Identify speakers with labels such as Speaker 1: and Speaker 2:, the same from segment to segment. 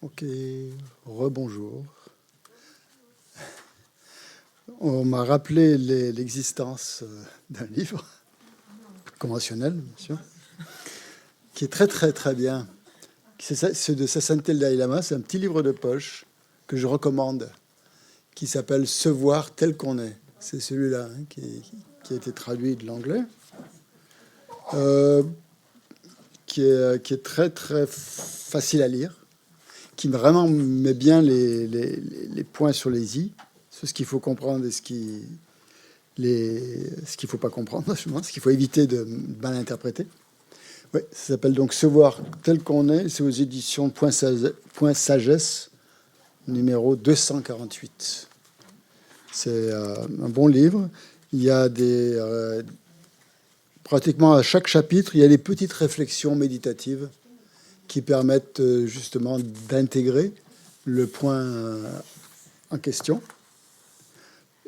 Speaker 1: Ok, rebonjour. On m'a rappelé l'existence d'un livre conventionnel, bien sûr, qui est très très très bien. C'est de Sa Sainteté le Dalai Lama. C'est un petit livre de poche que je recommande, qui s'appelle Se voir tel qu'on est. C'est celui-là qui a été traduit de l'anglais, euh, qui est très très facile à lire, qui vraiment met bien les points sur les i, sur ce qu'il faut comprendre et ce qu'il ne faut pas comprendre, ce qu'il faut éviter de mal interpréter. Oui, ça s'appelle donc Se voir tel qu'on est. C'est aux éditions Point Sagesse, numéro 248. C'est un bon livre. Il y a pratiquement à chaque chapitre, il y a des petites réflexions méditatives qui permettent justement d'intégrer le point en question.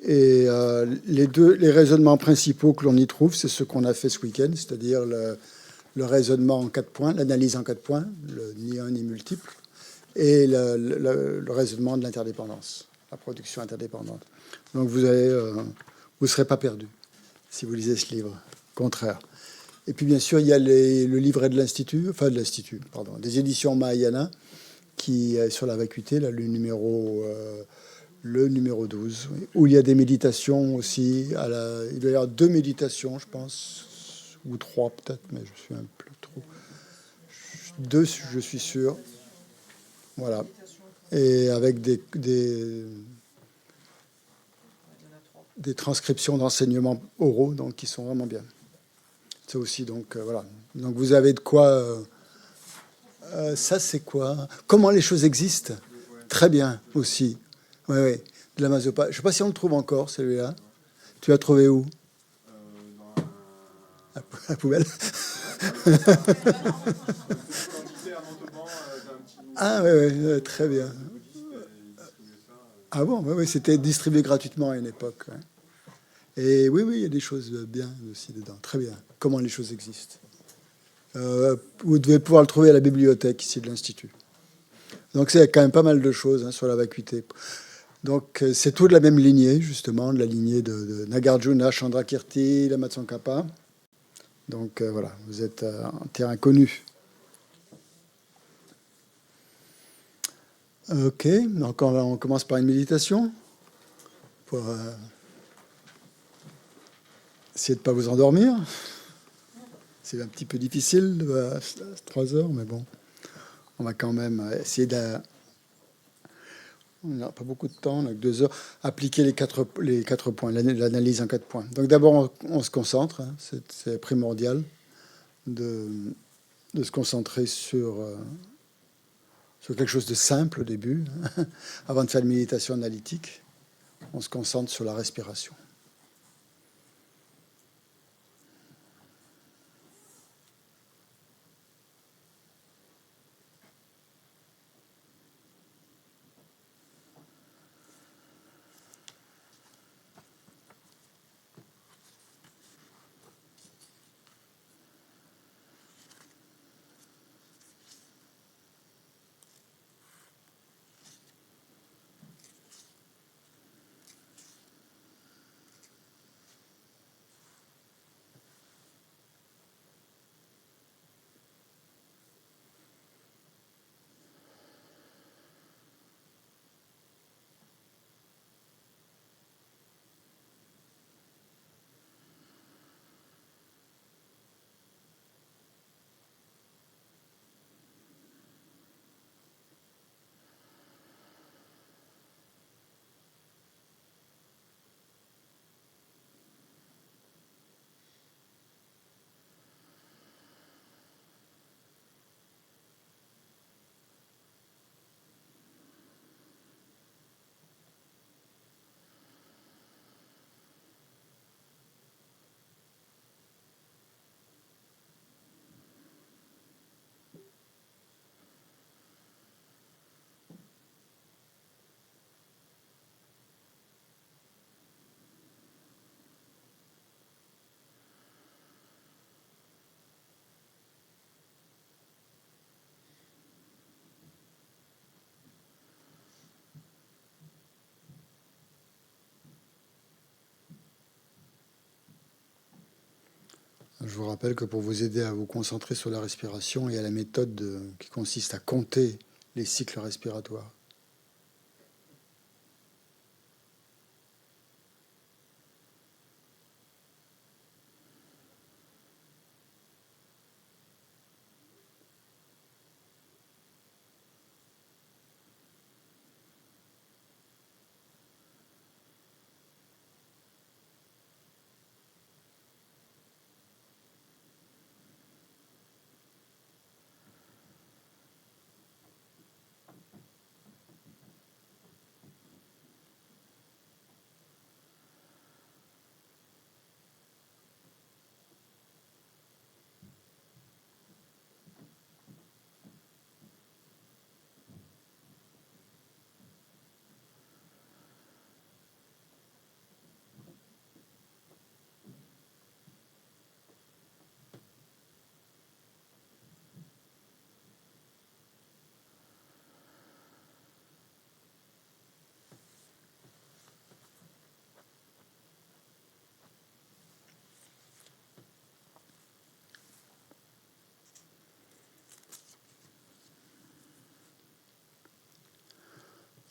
Speaker 1: Et les raisonnements principaux que l'on y trouve, c'est ce qu'on a fait ce week-end, c'est-à-dire le raisonnement en 4 points, l'analyse en 4 points, le ni un ni multiple, et le raisonnement de l'interdépendance, la production interdépendante. Donc vous ne serez pas perdu si vous lisez ce livre, au contraire. Et puis bien sûr, il y a le livret de l'Institut, des éditions Mahayana, qui est sur la vacuité, là, le numéro 12, où il y a des méditations aussi. Il doit y avoir 2 méditations, je pense, ou 3 peut-être, mais je suis un peu trop. 2, je suis sûr. Voilà. Et avec des transcriptions d'enseignements oraux, donc qui sont vraiment bien. C'est aussi, donc, voilà. Donc vous avez de quoi... ça, c'est quoi? Comment les choses existent? Très bien, aussi. Oui, oui. De la Mazopa. Je ne sais pas si on le trouve encore, celui-là. Tu l'as trouvé où? La poubelle. Ah, oui, oui, très bien. Ah bon, oui, oui, c'était distribué gratuitement à une époque. Ouais. Et oui, oui, il y a des choses bien aussi dedans. Très bien. Comment les choses existent. Vous devez pouvoir le trouver à la bibliothèque ici de l'Institut. Donc c'est quand même pas mal de choses sur la vacuité. Donc c'est tout de la même lignée, justement, de la lignée de Nagarjuna, Chandrakirti, Lama Tsongkhapa. Donc voilà, vous êtes en terrain connu. Ok, donc on commence par une méditation pour essayer de ne pas vous endormir. C'est un petit peu difficile à 3 heures, mais bon, on va quand même essayer de... On n'a pas beaucoup de temps, on n'a que 2 heures. Appliquer les quatre points, l'analyse en 4 points. Donc d'abord, on se concentre, c'est primordial de se concentrer sur quelque chose de simple au début. Avant de faire une méditation analytique, on se concentre sur la respiration. Je vous rappelle que pour vous aider à vous concentrer sur la respiration, il y a la méthode qui consiste à compter les cycles respiratoires.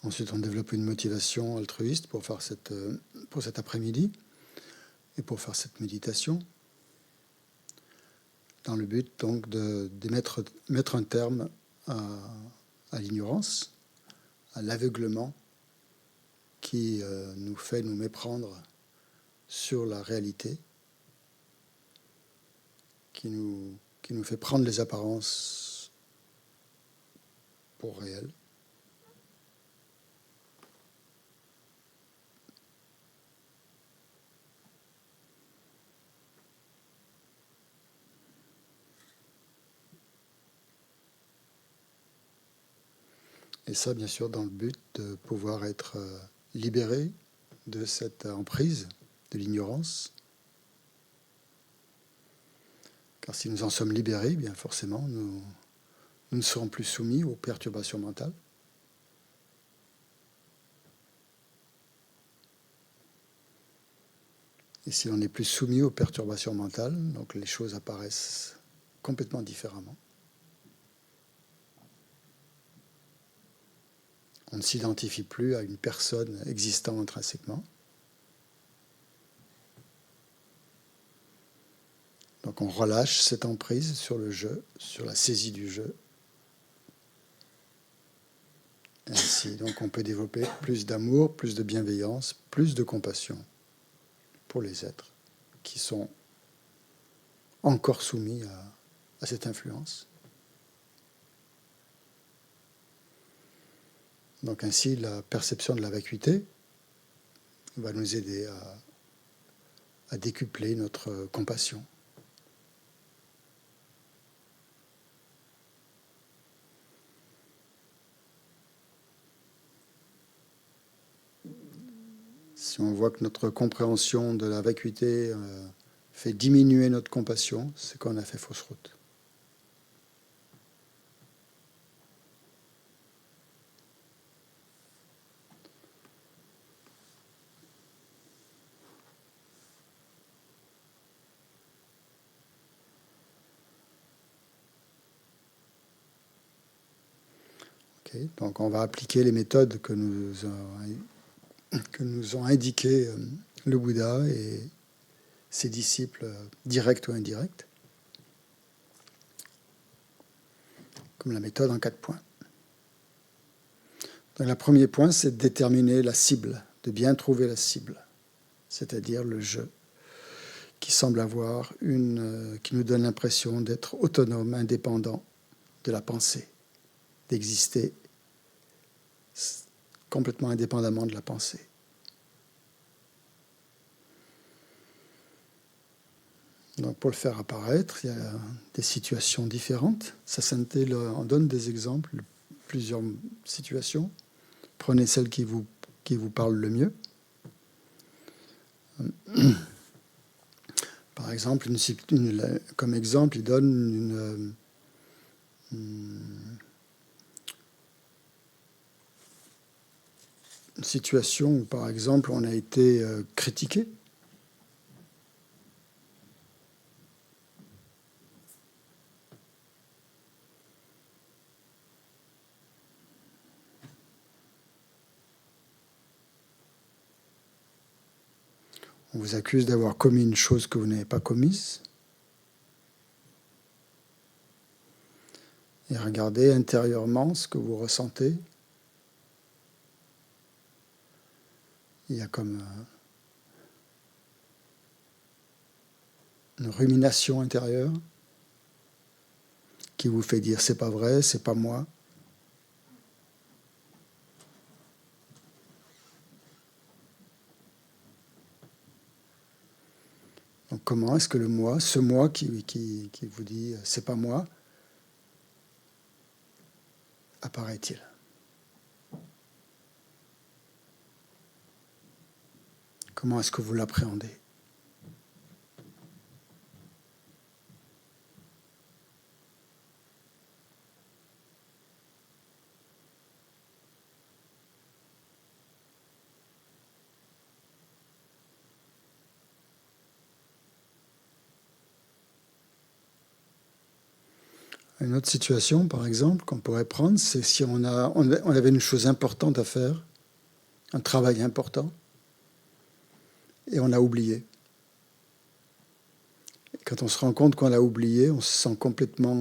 Speaker 1: Ensuite, on développe une motivation altruiste pour cet après-midi et pour faire cette méditation, dans le but donc de mettre un terme à l'ignorance, à l'aveuglement qui nous fait nous méprendre sur la réalité, qui nous fait prendre les apparences pour réelles. Et ça, bien sûr, dans le but de pouvoir être libéré de cette emprise de l'ignorance. Car si nous en sommes libérés, bien forcément, nous ne serons plus soumis aux perturbations mentales. Et si l'on n'est plus soumis aux perturbations mentales, donc les choses apparaissent complètement différemment. On ne s'identifie plus à une personne existant intrinsèquement. Donc on relâche cette emprise sur le jeu, sur la saisie du jeu. Ainsi, donc on peut développer plus d'amour, plus de bienveillance, plus de compassion pour les êtres qui sont encore soumis à cette influence. Donc ainsi, la perception de la vacuité va nous aider à décupler notre compassion. Si on voit que notre compréhension de la vacuité fait diminuer notre compassion, c'est qu'on a fait fausse route. Okay, donc on va appliquer les méthodes que nous ont indiquées le Bouddha et ses disciples, directs ou indirects, comme la méthode en 4 points. Donc, le premier point, c'est de déterminer la cible, de bien trouver la cible, c'est-à-dire le je, qui semble avoir qui nous donne l'impression d'être autonome, indépendant de la pensée, d'exister complètement indépendamment de la pensée. Donc pour le faire apparaître, il y a des situations différentes. Sasanté en donne des exemples, plusieurs situations. Prenez celle qui vous parle le mieux. Par exemple, comme exemple, il donne une situation où, par exemple, on a été critiqué On vous accuse d'avoir commis une chose que vous n'avez pas commise. Et regardez intérieurement ce que vous ressentez. Il y a comme une rumination intérieure qui vous fait dire c'est pas vrai, c'est pas moi. Donc comment est-ce que le moi, ce moi qui vous dit c'est pas moi, apparaît-il? Comment est-ce que vous l'appréhendez? Une autre situation, par exemple, qu'on pourrait prendre, c'est si on avait une chose importante à faire, un travail important, et on a oublié. Et quand on se rend compte qu'on l'a oublié, on se sent complètement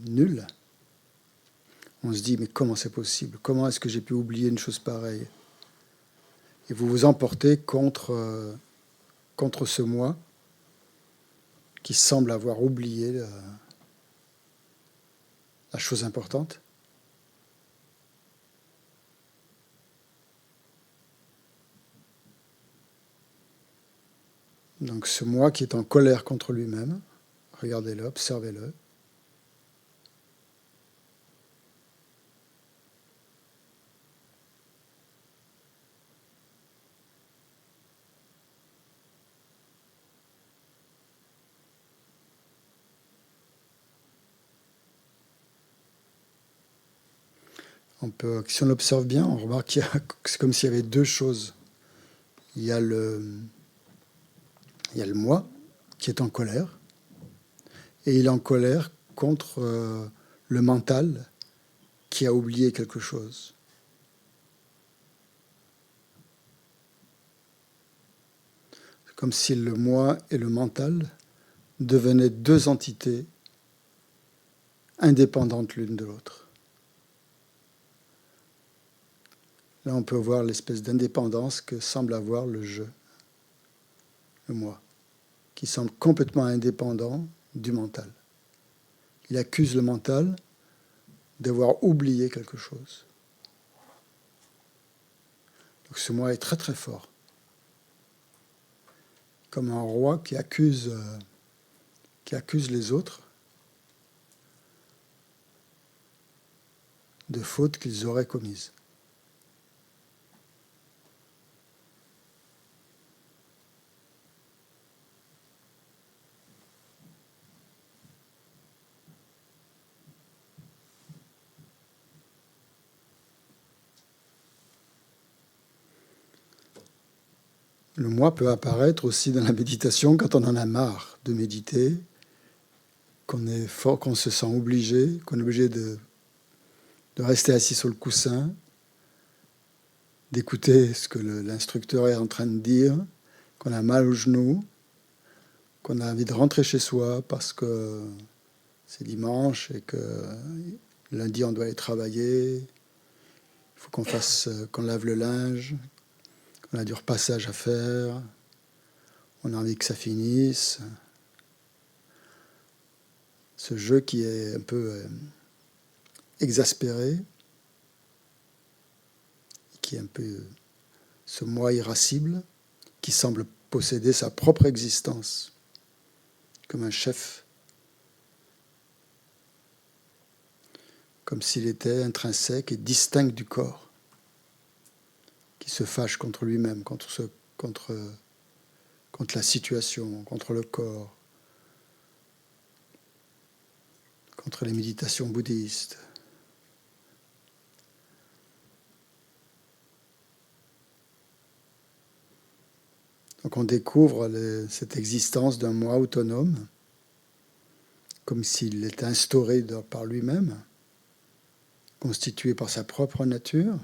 Speaker 1: nul. On se dit, mais comment c'est possible? Comment est-ce que j'ai pu oublier une chose pareille? Et vous vous emportez contre ce moi qui semble avoir oublié la chose importante. Donc ce moi qui est en colère contre lui-même, regardez-le, observez-le. Si on l'observe bien, on remarque que c'est comme s'il y avait deux choses. Il y a le moi qui est en colère, et il est en colère contre le mental qui a oublié quelque chose. C'est comme si le moi et le mental devenaient deux entités indépendantes l'une de l'autre. Là, on peut voir l'espèce d'indépendance que semble avoir le je, le moi, qui semble complètement indépendant du mental. Il accuse le mental d'avoir oublié quelque chose. Donc ce moi est très très fort. Comme un roi qui accuse les autres de fautes qu'ils auraient commises. Le moi peut apparaître aussi dans la méditation quand on en a marre de méditer, qu'on est fort, qu'on se sent obligé, qu'on est obligé de rester assis sur le coussin, d'écouter ce que l'instructeur est en train de dire, qu'on a mal aux genoux, qu'on a envie de rentrer chez soi parce que c'est dimanche et que lundi on doit aller travailler, il faut qu'on lave le linge, qu'on a du repassage à faire, on a envie que ça finisse. Ce jeu qui est un peu exaspéré, qui est un peu ce moi irascible, qui semble posséder sa propre existence, comme un chef, comme s'il était intrinsèque et distinct du corps, qui se fâche contre lui-même, contre la situation, contre le corps, contre les méditations bouddhistes. Donc on découvre cette existence d'un moi autonome, comme s'il était instauré par lui-même, constitué par sa propre nature.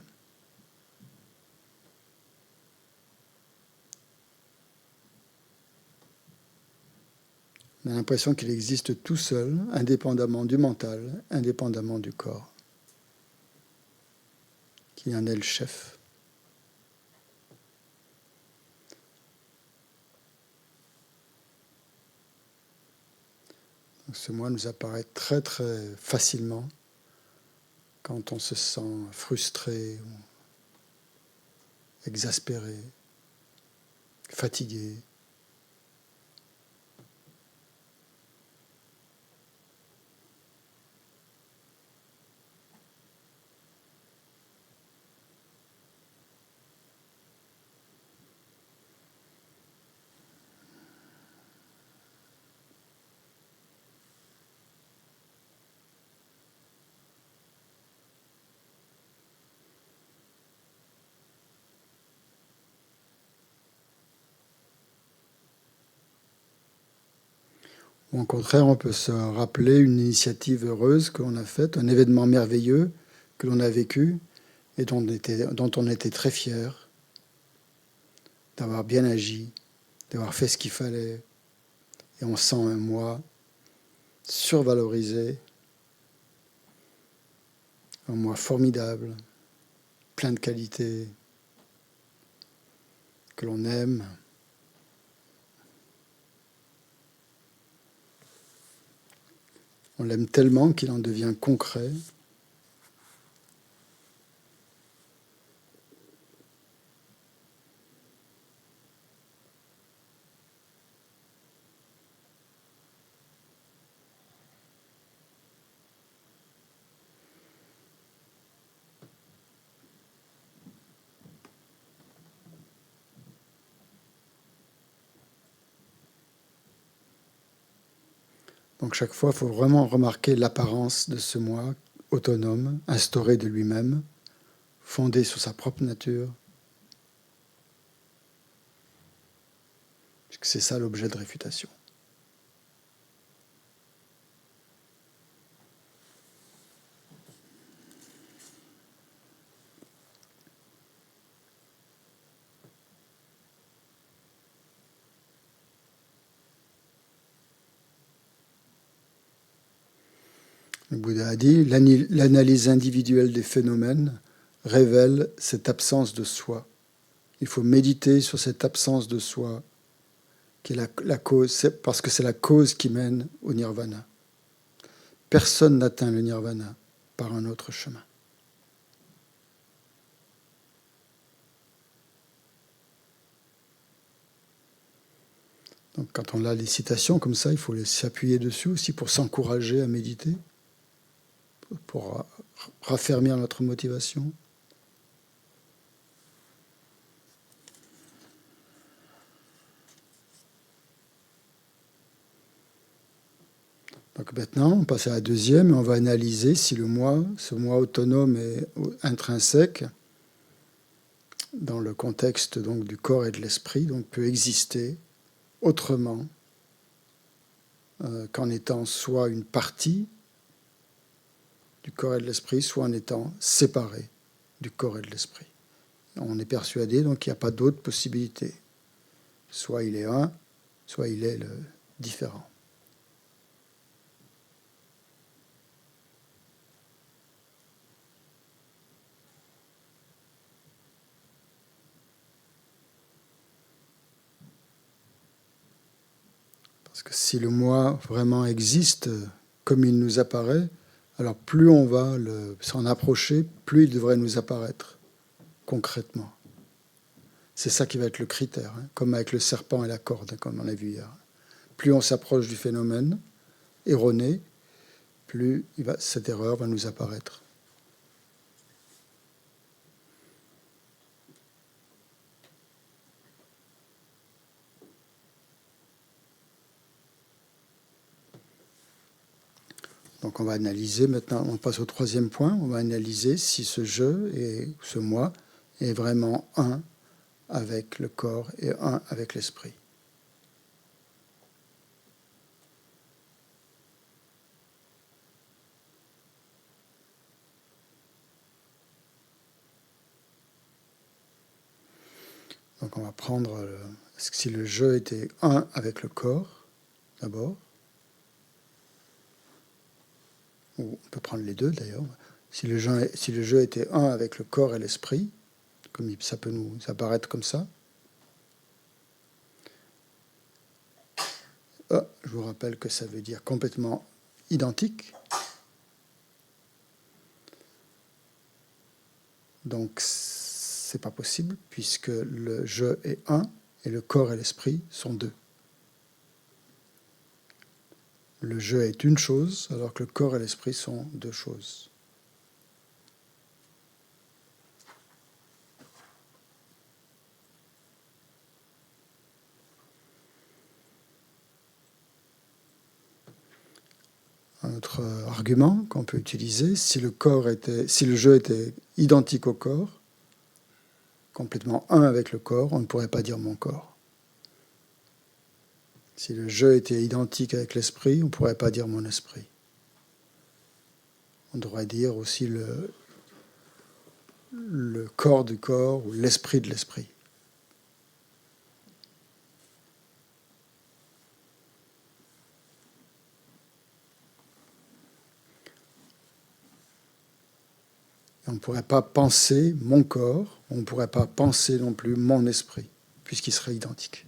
Speaker 1: On a l'impression qu'il existe tout seul, indépendamment du mental, indépendamment du corps, qu'il en est le chef. Donc ce moi nous apparaît très très facilement quand on se sent frustré, exaspéré, fatigué. Ou au contraire, on peut se rappeler une initiative heureuse que l'on a faite, un événement merveilleux que l'on a vécu et dont on était très fier d'avoir bien agi, d'avoir fait ce qu'il fallait. Et on sent un moi survalorisé, un moi formidable, plein de qualités, que l'on aime. On l'aime tellement qu'il en devient concret. Donc chaque fois, il faut vraiment remarquer l'apparence de ce moi autonome, instauré de lui-même, fondé sur sa propre nature. Parce que c'est ça l'objet de réfutation. Le Bouddha a dit, l'analyse individuelle des phénomènes révèle cette absence de soi. Il faut méditer sur cette absence de soi, qui est la cause, parce que c'est la cause qui mène au nirvana. Personne n'atteint le nirvana par un autre chemin. Donc quand on a les citations comme ça, il faut s'appuyer dessus aussi pour s'encourager à méditer, pour raffermir notre motivation. Donc maintenant, on passe à la deuxième et on va analyser si le moi, ce moi autonome et intrinsèque, dans le contexte donc du corps et de l'esprit, donc peut exister autrement qu'en étant soit une partie du corps et de l'esprit, soit en étant séparé du corps et de l'esprit. On est persuadé donc qu'il n'y a pas d'autre possibilité. Soit il est un, soit il est le différent. Parce que si le moi vraiment existe comme il nous apparaît, alors plus on va s'en approcher, plus il devrait nous apparaître concrètement. C'est ça qui va être le critère, hein, comme avec le serpent et la corde, comme on l'a vu hier. Plus on s'approche du phénomène erroné, plus cette erreur va nous apparaître. Donc on va analyser maintenant, on passe au troisième point, on va analyser si ce je et ce moi est vraiment un avec le corps et un avec l'esprit. Donc on va prendre si le je était un avec le corps, d'abord, ou on peut prendre les deux d'ailleurs, si le jeu était un avec le corps et l'esprit, comme ça peut nous apparaître comme ça. Je vous rappelle que ça veut dire complètement identique. Donc, c'est pas possible puisque le je est un et le corps et l'esprit sont deux. Le je est une chose alors que le corps et l'esprit sont deux choses. Un autre argument qu'on peut utiliser, si le jeu était identique au corps, complètement un avec le corps, on ne pourrait pas dire mon corps. Si le jeu était identique avec l'esprit, on ne pourrait pas dire mon esprit. On devrait dire aussi le corps du corps ou l'esprit de l'esprit. On ne pourrait pas penser mon corps, on ne pourrait pas penser non plus mon esprit, puisqu'ils seraient identiques.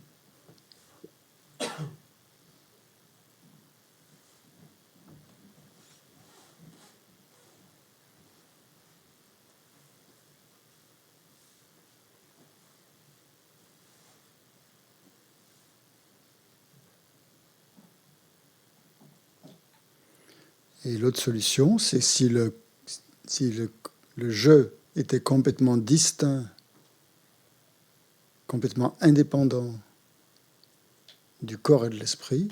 Speaker 1: Et l'autre solution, c'est si le jeu était complètement distinct, complètement indépendant du corps et de l'esprit,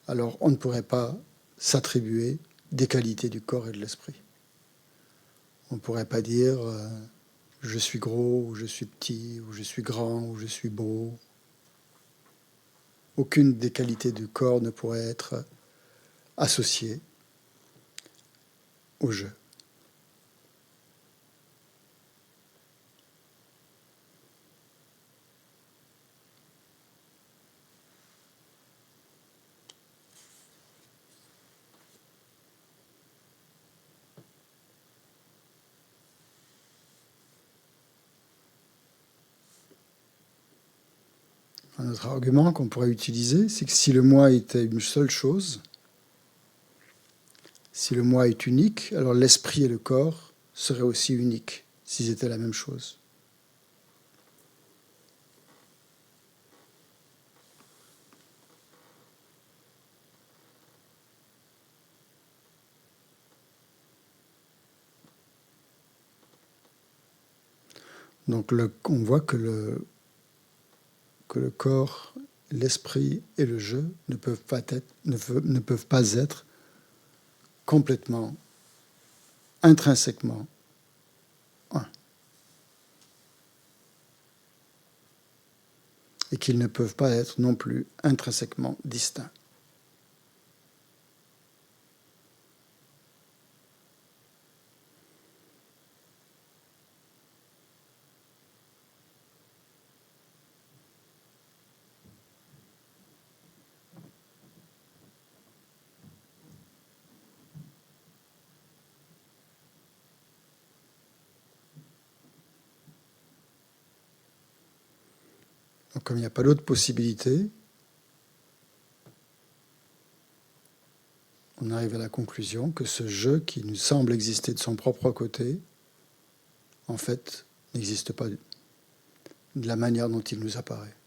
Speaker 1: alors on ne pourrait pas s'attribuer des qualités du corps et de l'esprit. On ne pourrait pas dire je suis gros, ou je suis petit, ou je suis grand, ou je suis beau. Aucune des qualités du corps ne pourrait être associée au jeu. Un autre argument qu'on pourrait utiliser, c'est que si le moi était une seule chose, si le moi est unique, alors l'esprit et le corps seraient aussi uniques s'ils étaient la même chose. Donc on voit que le corps, l'esprit et le jeu ne peuvent pas être complètement, intrinsèquement un. Et qu'ils ne peuvent pas être non plus intrinsèquement distincts. Donc, comme il n'y a pas d'autre possibilité, on arrive à la conclusion que ce jeu qui nous semble exister de son propre côté, en fait, n'existe pas de la manière dont il nous apparaît.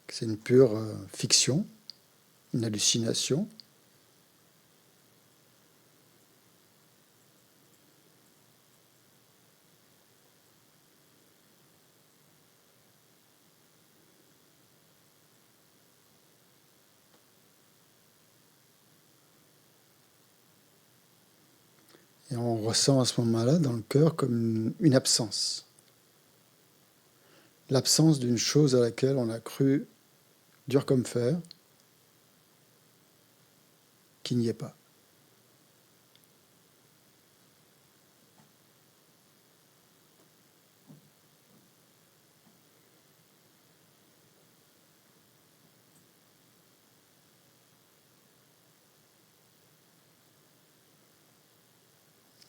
Speaker 1: C'est une pure fiction, une hallucination. Et on ressent à ce moment-là dans le cœur comme une absence. L'absence d'une chose à laquelle on a cru dur comme fer, qui n'y est pas.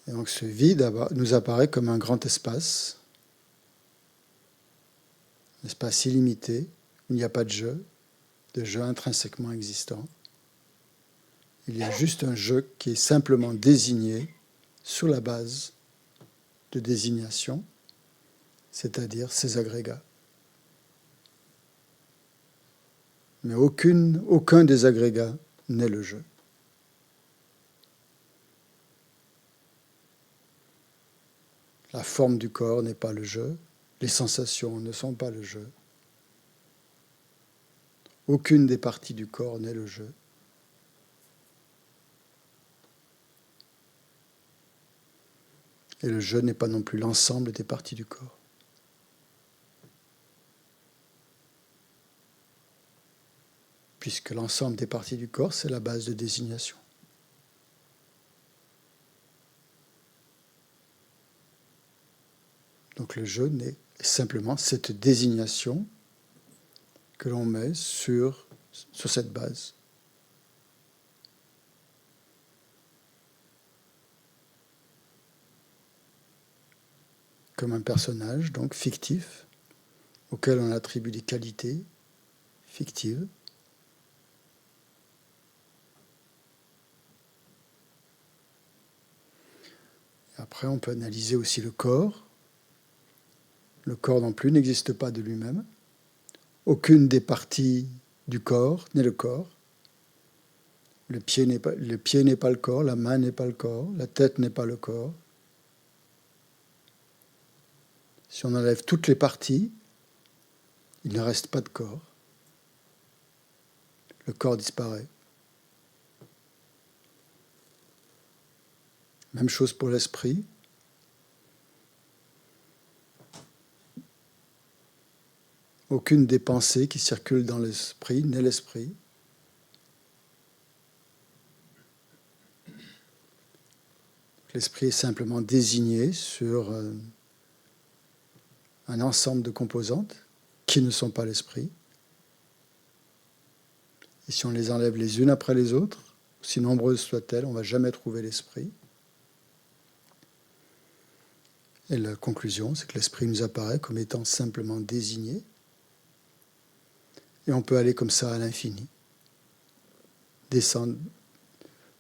Speaker 1: Et donc ce vide nous apparaît comme un grand espace, un espace illimité, où il n'y a pas de jeu intrinsèquement existant. Il y a juste un jeu qui est simplement désigné sur la base de désignation, c'est-à-dire ces agrégats. Mais aucun des agrégats n'est le jeu. La forme du corps n'est pas le jeu, les sensations ne sont pas le jeu. Aucune des parties du corps n'est le jeu. Et le jeu n'est pas non plus l'ensemble des parties du corps. Puisque l'ensemble des parties du corps, c'est la base de désignation. Donc le jeu n'est simplement cette désignation que l'on met sur cette base. Comme un personnage, donc fictif, auquel on attribue des qualités fictives. Après, on peut analyser aussi le corps. Le corps non plus n'existe pas de lui-même. Aucune des parties du corps n'est le corps. Le pied n'est pas le corps, la main n'est pas le corps, la tête n'est pas le corps. Si on enlève toutes les parties, il ne reste pas de corps. Le corps disparaît. Même chose pour l'esprit. Aucune des pensées qui circulent dans l'esprit n'est l'esprit. L'esprit est simplement désigné sur un ensemble de composantes qui ne sont pas l'esprit. Et si on les enlève les unes après les autres, aussi nombreuses soient-elles, on ne va jamais trouver l'esprit. Et la conclusion, c'est que l'esprit nous apparaît comme étant simplement désigné. Et on peut aller comme ça à l'infini. Descendre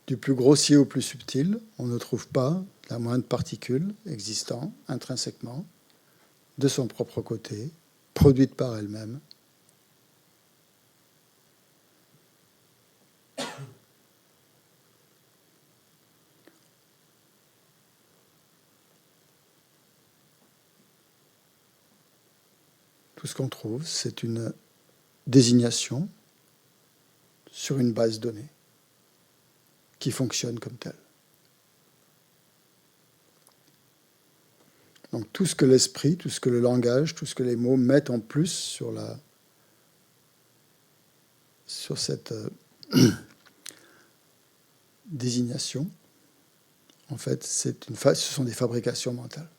Speaker 1: du plus grossier au plus subtil, on ne trouve pas la moindre particule existant intrinsèquement de son propre côté, produite par elle-même. Tout ce qu'on trouve, c'est une désignation sur une base donnée qui fonctionne comme telle. Donc tout ce que l'esprit, tout ce que le langage, tout ce que les mots mettent en plus sur cette désignation, en fait, ce sont des fabrications mentales.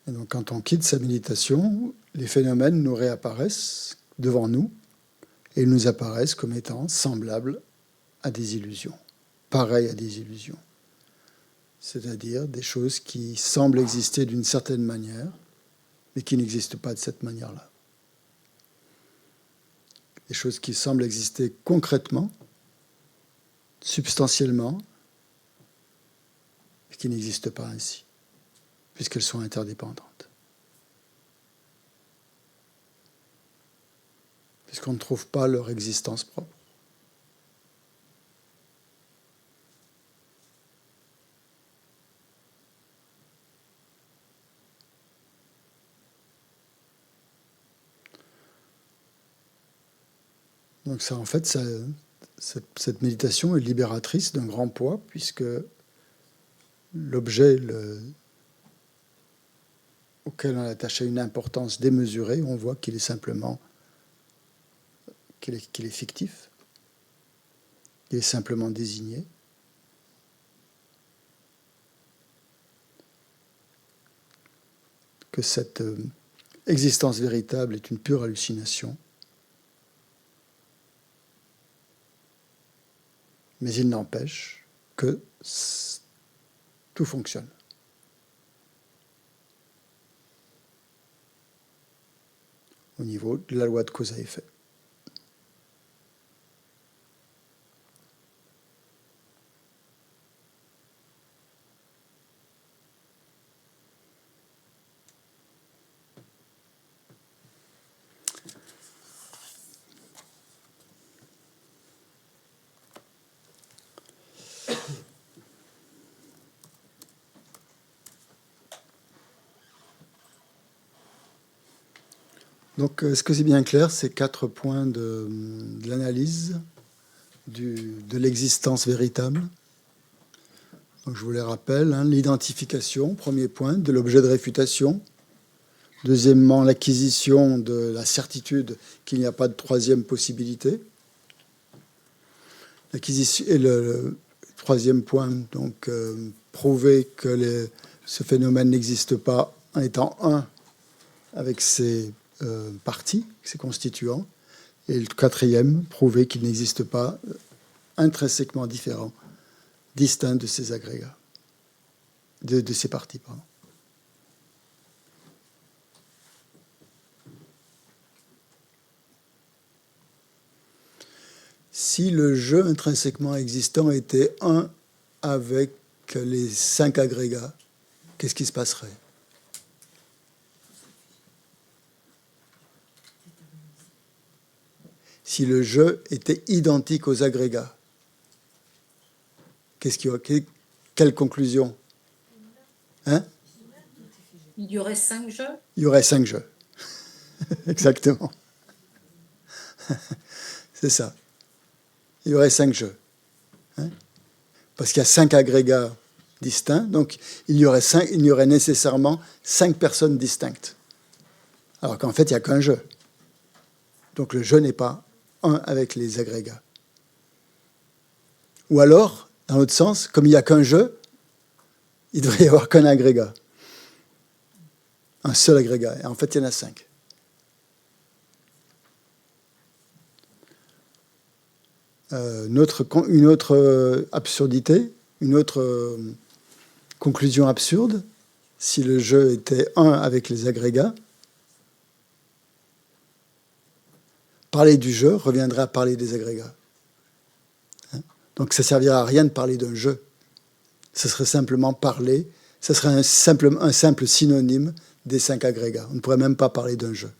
Speaker 1: Et donc, quand on quitte sa méditation, les phénomènes nous réapparaissent devant nous et ils nous apparaissent comme étant semblables à des illusions, pareils à des illusions. C'est-à-dire des choses qui semblent exister d'une certaine manière, mais qui n'existent pas de cette manière-là. Des choses qui semblent exister concrètement, substantiellement, mais qui n'existent pas ainsi, puisqu'elles sont interdépendantes. Puisqu'on ne trouve pas leur existence propre. Donc ça, en fait, cette méditation est libératrice d'un grand poids, puisque l'objet auquel on a attaché une importance démesurée, on voit qu'il est simplement qu'il est fictif, il est simplement désigné. Que cette existence véritable est une pure hallucination. Mais il n'empêche que tout fonctionne. Au niveau de la loi de cause à effet. Donc, est-ce que c'est bien clair, ces 4 points de l'analyse de l'existence véritable? Donc, je vous les rappelle, hein, l'identification, premier point, de l'objet de réfutation. Deuxièmement, l'acquisition de la certitude qu'il n'y a pas de troisième possibilité. L'acquisition, et le troisième point, donc, prouver que ce phénomène n'existe pas en étant un avec ses parties, ses constituants. Et le quatrième, prouver qu'il n'existe pas intrinsèquement différent, distinct de ces agrégats, de ces parties, pardon. Si le jeu intrinsèquement existant était un avec les 5 agrégats, qu'est-ce qui se passerait? Si le jeu était identique aux agrégats, quelle conclusion? Hein?
Speaker 2: Il y aurait 5 jeux?
Speaker 1: Il y aurait 5 jeux. Exactement. C'est ça. Il y aurait 5 jeux. Hein? Parce qu'il y a 5 agrégats distincts, donc il y aurait nécessairement 5 personnes distinctes. Alors qu'en fait, il n'y a qu'un jeu. Donc le jeu n'est pas un avec les agrégats. Ou alors, dans l'autre sens, comme il n'y a qu'un jeu, il ne devrait y avoir qu'un agrégat. Un seul agrégat. Et en fait, il y en a 5. Une autre absurdité, une autre conclusion absurde, si le jeu était un avec les agrégats, parler du jeu reviendrait à parler des agrégats. Hein? Donc ça ne servira à rien de parler d'un jeu. Ce serait simplement parler, ce serait un simple synonyme des 5 agrégats. On ne pourrait même pas parler d'un jeu.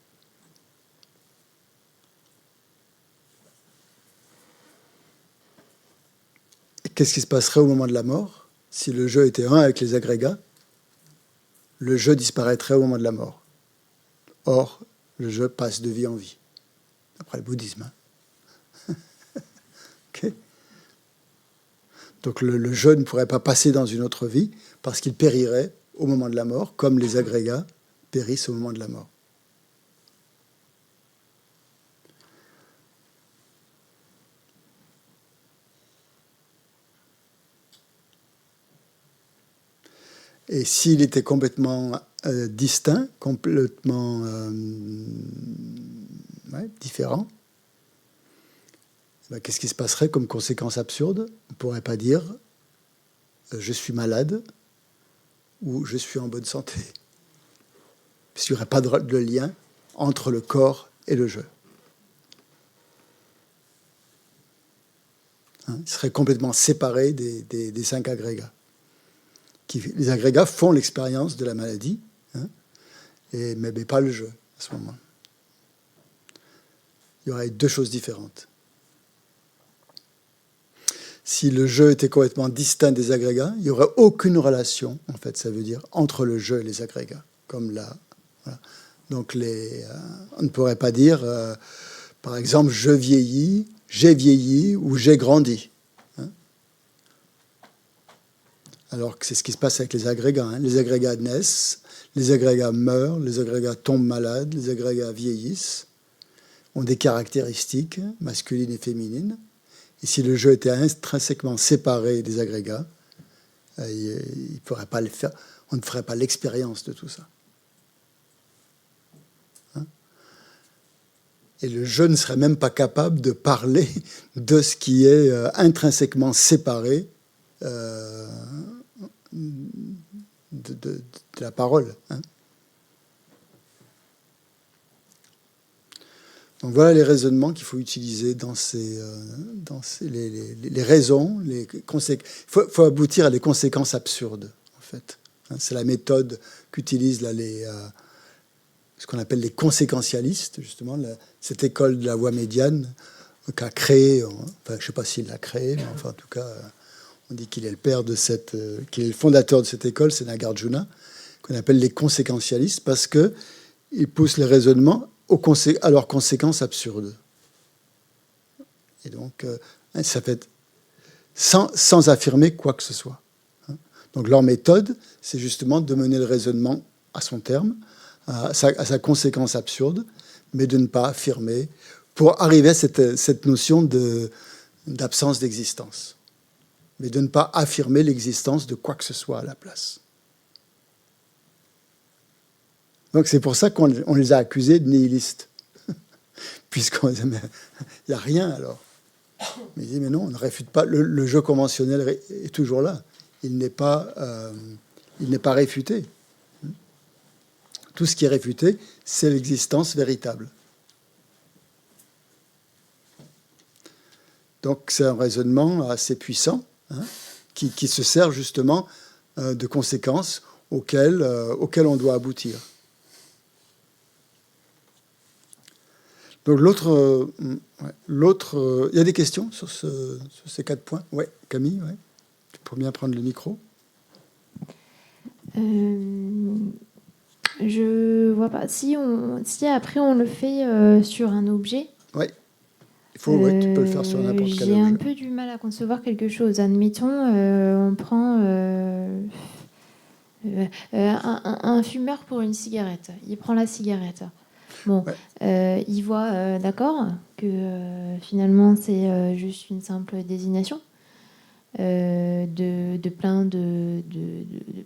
Speaker 1: Et qu'est-ce qui se passerait au moment de la mort? Si le jeu était un avec les agrégats, le jeu disparaîtrait au moment de la mort. Or, le jeu passe de vie en vie. Après le bouddhisme. Okay. Donc le jeu ne pourrait pas passer dans une autre vie parce qu'il périrait au moment de la mort, comme les agrégats périssent au moment de la mort. Et s'il était complètement distinct, complètement différent, ben, qu'est-ce qui se passerait comme conséquence absurde? On ne pourrait pas dire je suis malade ou je suis en bonne santé. Parce qu'il n'y aurait pas de lien entre le corps et le jeu. Hein, il serait complètement séparé des 5 agrégats. Les agrégats font l'expérience de la maladie, hein, mais pas le jeu à ce moment. Il y aurait 2 choses différentes. Si le jeu était complètement distinct des agrégats, il n'y aurait aucune relation, en fait, ça veut dire, entre le jeu et les agrégats. Comme là. Voilà. Donc, on ne pourrait pas dire, par exemple, je vieillis, j'ai vieilli ou j'ai grandi. Hein? alors que c'est ce qui se passe avec les agrégats. Hein. Les agrégats naissent, les agrégats meurent, les agrégats tombent malades, les agrégats vieillissent, ont des caractéristiques masculines et féminines. Et si le jeu était intrinsèquement séparé des agrégats, il pourrait pas le faire. On ne ferait pas l'expérience de tout ça. Hein? Et le jeu ne serait même pas capable de parler de ce qui est intrinsèquement séparé de la parole. Hein? Donc voilà les raisonnements qu'il faut utiliser dans les raisons. Il faut aboutir à des conséquences absurdes, en fait. C'est la méthode qu'utilisent là, ce qu'on appelle les conséquentialistes, justement, cette école de la voie médiane qu'a créée, enfin, je ne sais pas s'il l'a créée, mais enfin, en tout cas, on dit qu'il est le père de qu'il est le fondateur de cette école, c'est Nagarjuna, qu'on appelle les conséquentialistes, parce qu'ils poussent les raisonnements à leurs conséquences absurdes. Et donc, ça fait sans affirmer quoi que ce soit. Donc, leur méthode, c'est justement de mener le raisonnement à son terme, à sa conséquence absurde, mais de ne pas affirmer, pour arriver à cette notion d'absence d'existence, mais de ne pas affirmer l'existence de quoi que ce soit à la place. Donc c'est pour ça qu'on les a accusés de nihilistes, puisqu'on disait, mais il n'y a rien alors. Mais ils disaient, mais non, on ne réfute pas, le jeu conventionnel est toujours là, il n'est pas réfuté. Tout ce qui est réfuté, c'est l'existence véritable. Donc c'est un raisonnement assez puissant, hein, qui se sert justement de conséquences auxquelles on doit aboutir. Donc l'autre, il y a des questions sur ces 4 points? Oui, Camille, ouais. Tu peux bien prendre le micro.
Speaker 3: Je vois pas. Si après on le fait sur un objet.
Speaker 1: Oui. Tu peux le faire sur n'importe quel objet.
Speaker 3: J'ai un peu du mal à concevoir quelque chose. Admettons, on prend un fumeur pour une cigarette. Il prend la cigarette. Bon, ouais. Il voit, d'accord, que finalement c'est juste une simple désignation de plein de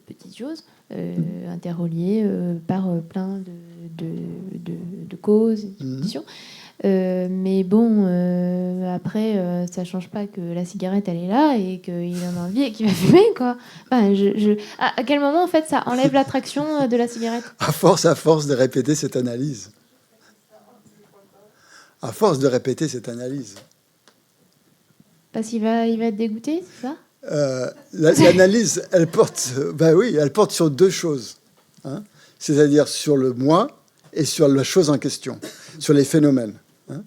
Speaker 3: petites choses interreliées par plein de causes et de conditions. Mais bon, après, ça change pas que la cigarette, elle est là et qu'il en a envie et qu'il va fumer, quoi. Enfin, à quel moment, en fait, ça enlève l'attraction de la cigarette?
Speaker 1: À force de répéter cette analyse. À force de répéter cette analyse.
Speaker 3: Parce qu'il va être dégoûté, c'est ça?
Speaker 1: L'analyse, elle porte sur 2 choses. Hein, c'est-à-dire sur le moi et sur la chose en question, sur les phénomènes. Hein,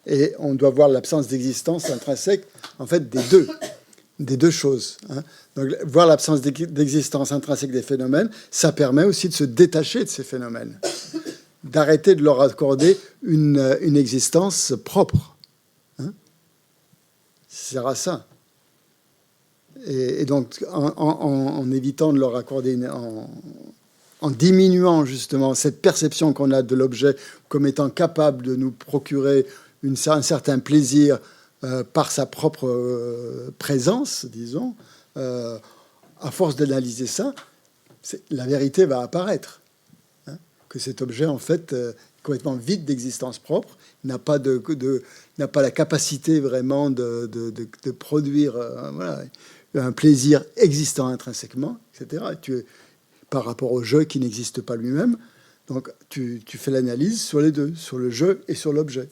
Speaker 1: et on doit voir l'absence d'existence intrinsèque, en fait, des deux choses. Hein. Donc, voir l'absence d'existence intrinsèque des phénomènes, ça permet aussi de se détacher de ces phénomènes, d'arrêter de leur accorder une existence propre. Hein. Ça sert à ça. Et donc, en évitant de leur accorder, en diminuant justement cette perception qu'on a de l'objet comme étant capable de nous procurer un certain plaisir par sa propre présence, disons, à force d'analyser ça, la vérité va apparaître. Hein, que cet objet, en fait, complètement vide d'existence propre, n'a pas la capacité vraiment de produire voilà, un plaisir existant intrinsèquement, etc. Par rapport au jeu qui n'existe pas lui-même. Donc, tu fais l'analyse sur les deux, sur le jeu et sur l'objet.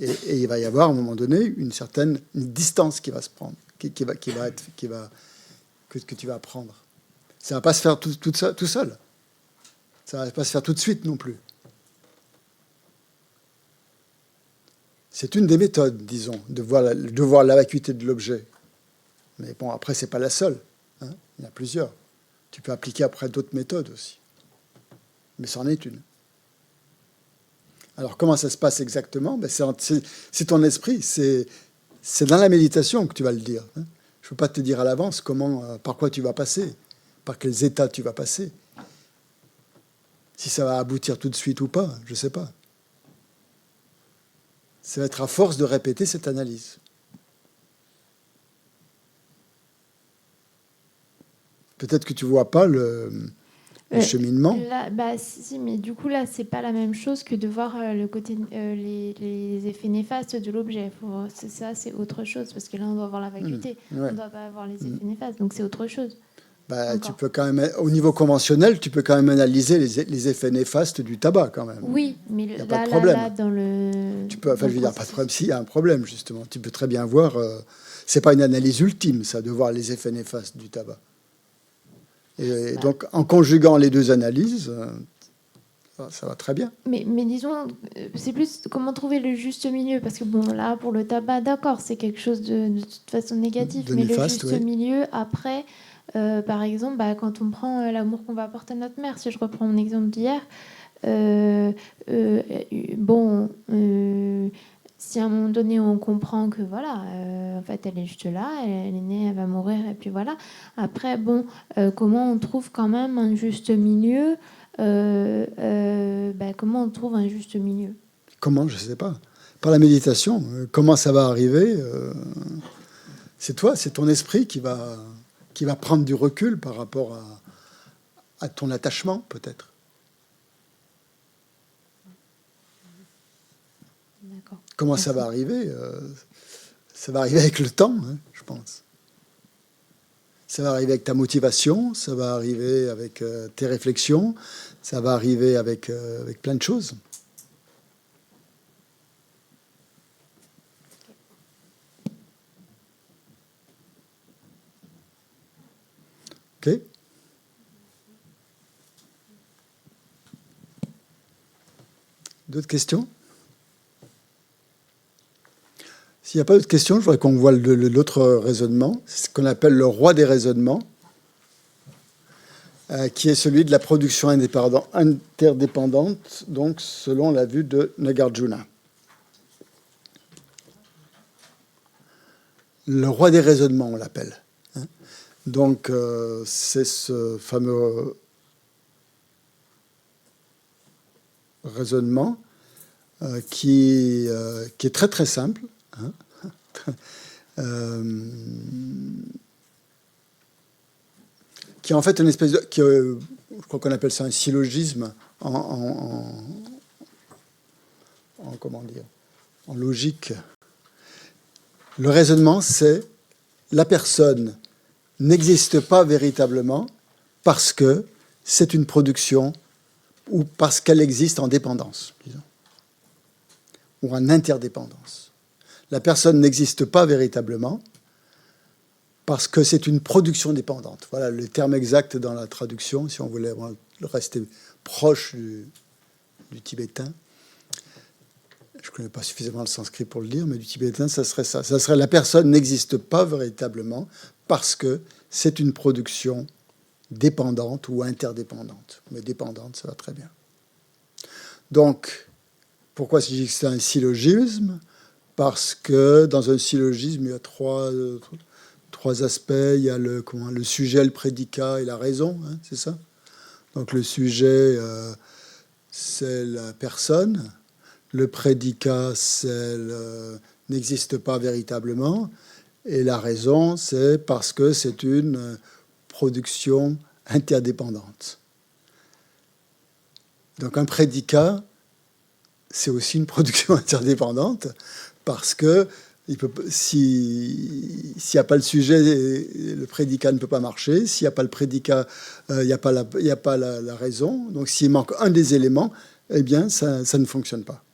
Speaker 1: Et il va y avoir, à un moment donné, une distance qui va se prendre, que tu vas prendre. Ça ne va pas se faire tout seul. Ça ne va pas se faire tout de suite non plus. C'est une des méthodes, disons, de voir la vacuité de l'objet. Mais bon, après, ce n'est pas la seule. Hein. Il y en a plusieurs. Tu peux appliquer après d'autres méthodes aussi. Mais c'en est une. Alors, comment ça se passe exactement? C'est ton esprit. C'est dans la méditation que tu vas le dire. Hein. Je ne peux pas te dire à l'avance par quoi tu vas passer, par quels états tu vas passer. Si ça va aboutir tout de suite ou pas, je ne sais pas. Ça va être à force de répéter cette analyse. Peut-être que tu ne vois pas le cheminement.
Speaker 3: Là, si, mais du coup, là, c'est pas la même chose que de voir le côté, les effets néfastes de l'objet. Ça, c'est autre chose, parce que là, on doit avoir la vacuité.
Speaker 1: Ouais.
Speaker 3: On ne doit pas avoir les effets néfastes, donc c'est autre chose.
Speaker 1: Tu peux quand même, au niveau conventionnel, tu peux quand même analyser les effets néfastes du tabac, quand même.
Speaker 3: Oui, mais
Speaker 1: Y a
Speaker 3: là,
Speaker 1: pas de problème.
Speaker 3: là, dans le...
Speaker 1: Tu peux, enfin, je veux dire, pas de problème. S'il y a un problème, justement, tu peux très bien voir. C'est pas une analyse ultime, ça, de voir les effets néfastes du tabac. Et donc, en conjuguant les deux analyses, ça va très bien.
Speaker 3: Mais disons, c'est plus comment trouver le juste milieu. Parce que, bon, là, pour le tabac, d'accord, c'est quelque chose de toute façon négatif.
Speaker 1: De
Speaker 3: mais
Speaker 1: néfaste,
Speaker 3: le juste
Speaker 1: oui.
Speaker 3: milieu, après, par exemple, quand on prend l'amour qu'on va apporter à notre mère, si je reprends mon exemple d'hier, si à un moment donné on comprend que voilà, en fait elle est juste là, elle est née, elle va mourir et puis voilà. Après comment on trouve quand même un juste milieu comment on trouve un juste milieu?
Speaker 1: Comment? Je ne sais pas. Par la méditation. Comment ça va arriver? C'est toi, c'est ton esprit qui va prendre du recul par rapport à ton attachement, peut-être.
Speaker 3: D'accord.
Speaker 1: Comment ça va arriver? Ça va arriver avec le temps, je pense. Ça va arriver avec ta motivation, ça va arriver avec tes réflexions, ça va arriver avec plein de choses. Ok? D'autres questions? S'il n'y a pas d'autres questions, je voudrais qu'on voit l'autre raisonnement, c'est ce qu'on appelle le roi des raisonnements, qui est celui de la production interdépendante, donc selon la vue de Nagarjuna. Le roi des raisonnements, on l'appelle. Donc, c'est ce fameux raisonnement qui est très très simple, qui est en fait une espèce de... je crois qu'on appelle ça un syllogisme comment dire, en logique. Le raisonnement, c'est la personne n'existe pas véritablement parce que c'est une production ou parce qu'elle existe en dépendance, disons, ou en interdépendance. La personne n'existe pas véritablement parce que c'est une production dépendante. Voilà le terme exact dans la traduction, si on voulait rester proche du tibétain. Je ne connais pas suffisamment le sanskrit pour le dire, mais du tibétain, ça serait ça. Ça serait la personne n'existe pas véritablement parce que c'est une production dépendante ou interdépendante. Mais dépendante, ça va très bien. Donc, pourquoi je dis que c'est un syllogisme? Parce que dans un syllogisme, il y a trois aspects. Il y a le sujet, le prédicat et la raison, c'est ça? Donc le sujet, c'est la personne. Le prédicat, n'existe pas véritablement. Et la raison, c'est parce que c'est une production interdépendante. Donc un prédicat, c'est aussi une production interdépendante parce que s'il n'y a pas le sujet, le prédicat ne peut pas marcher. S'il n'y a pas le prédicat, il n'y a pas la raison. Donc s'il manque un des éléments, eh bien, ça ne fonctionne pas.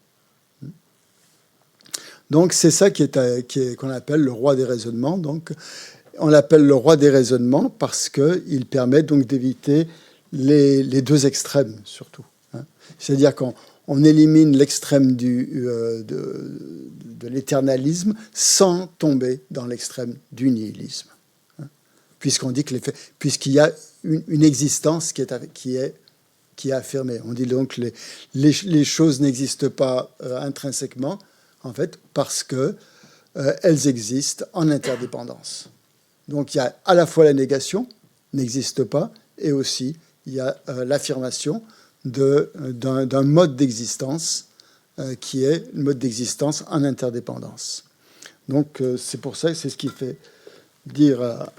Speaker 1: Donc c'est ça qu'on appelle le roi des raisonnements. Donc on l'appelle le roi des raisonnements parce qu'il permet donc d'éviter les deux extrêmes surtout. C'est-à-dire qu'on élimine l'extrême de l'éternalisme sans tomber dans l'extrême du nihilisme. Puisqu'on dit que puisqu'il y a une existence qui est affirmée. On dit donc que les choses n'existent pas intrinsèquement, en fait, parce qu'elles existent en interdépendance. Donc il y a à la fois la négation, n'existe pas, et aussi il y a l'affirmation d'un mode d'existence qui est le mode d'existence en interdépendance. Donc c'est pour ça, c'est ce qui fait dire à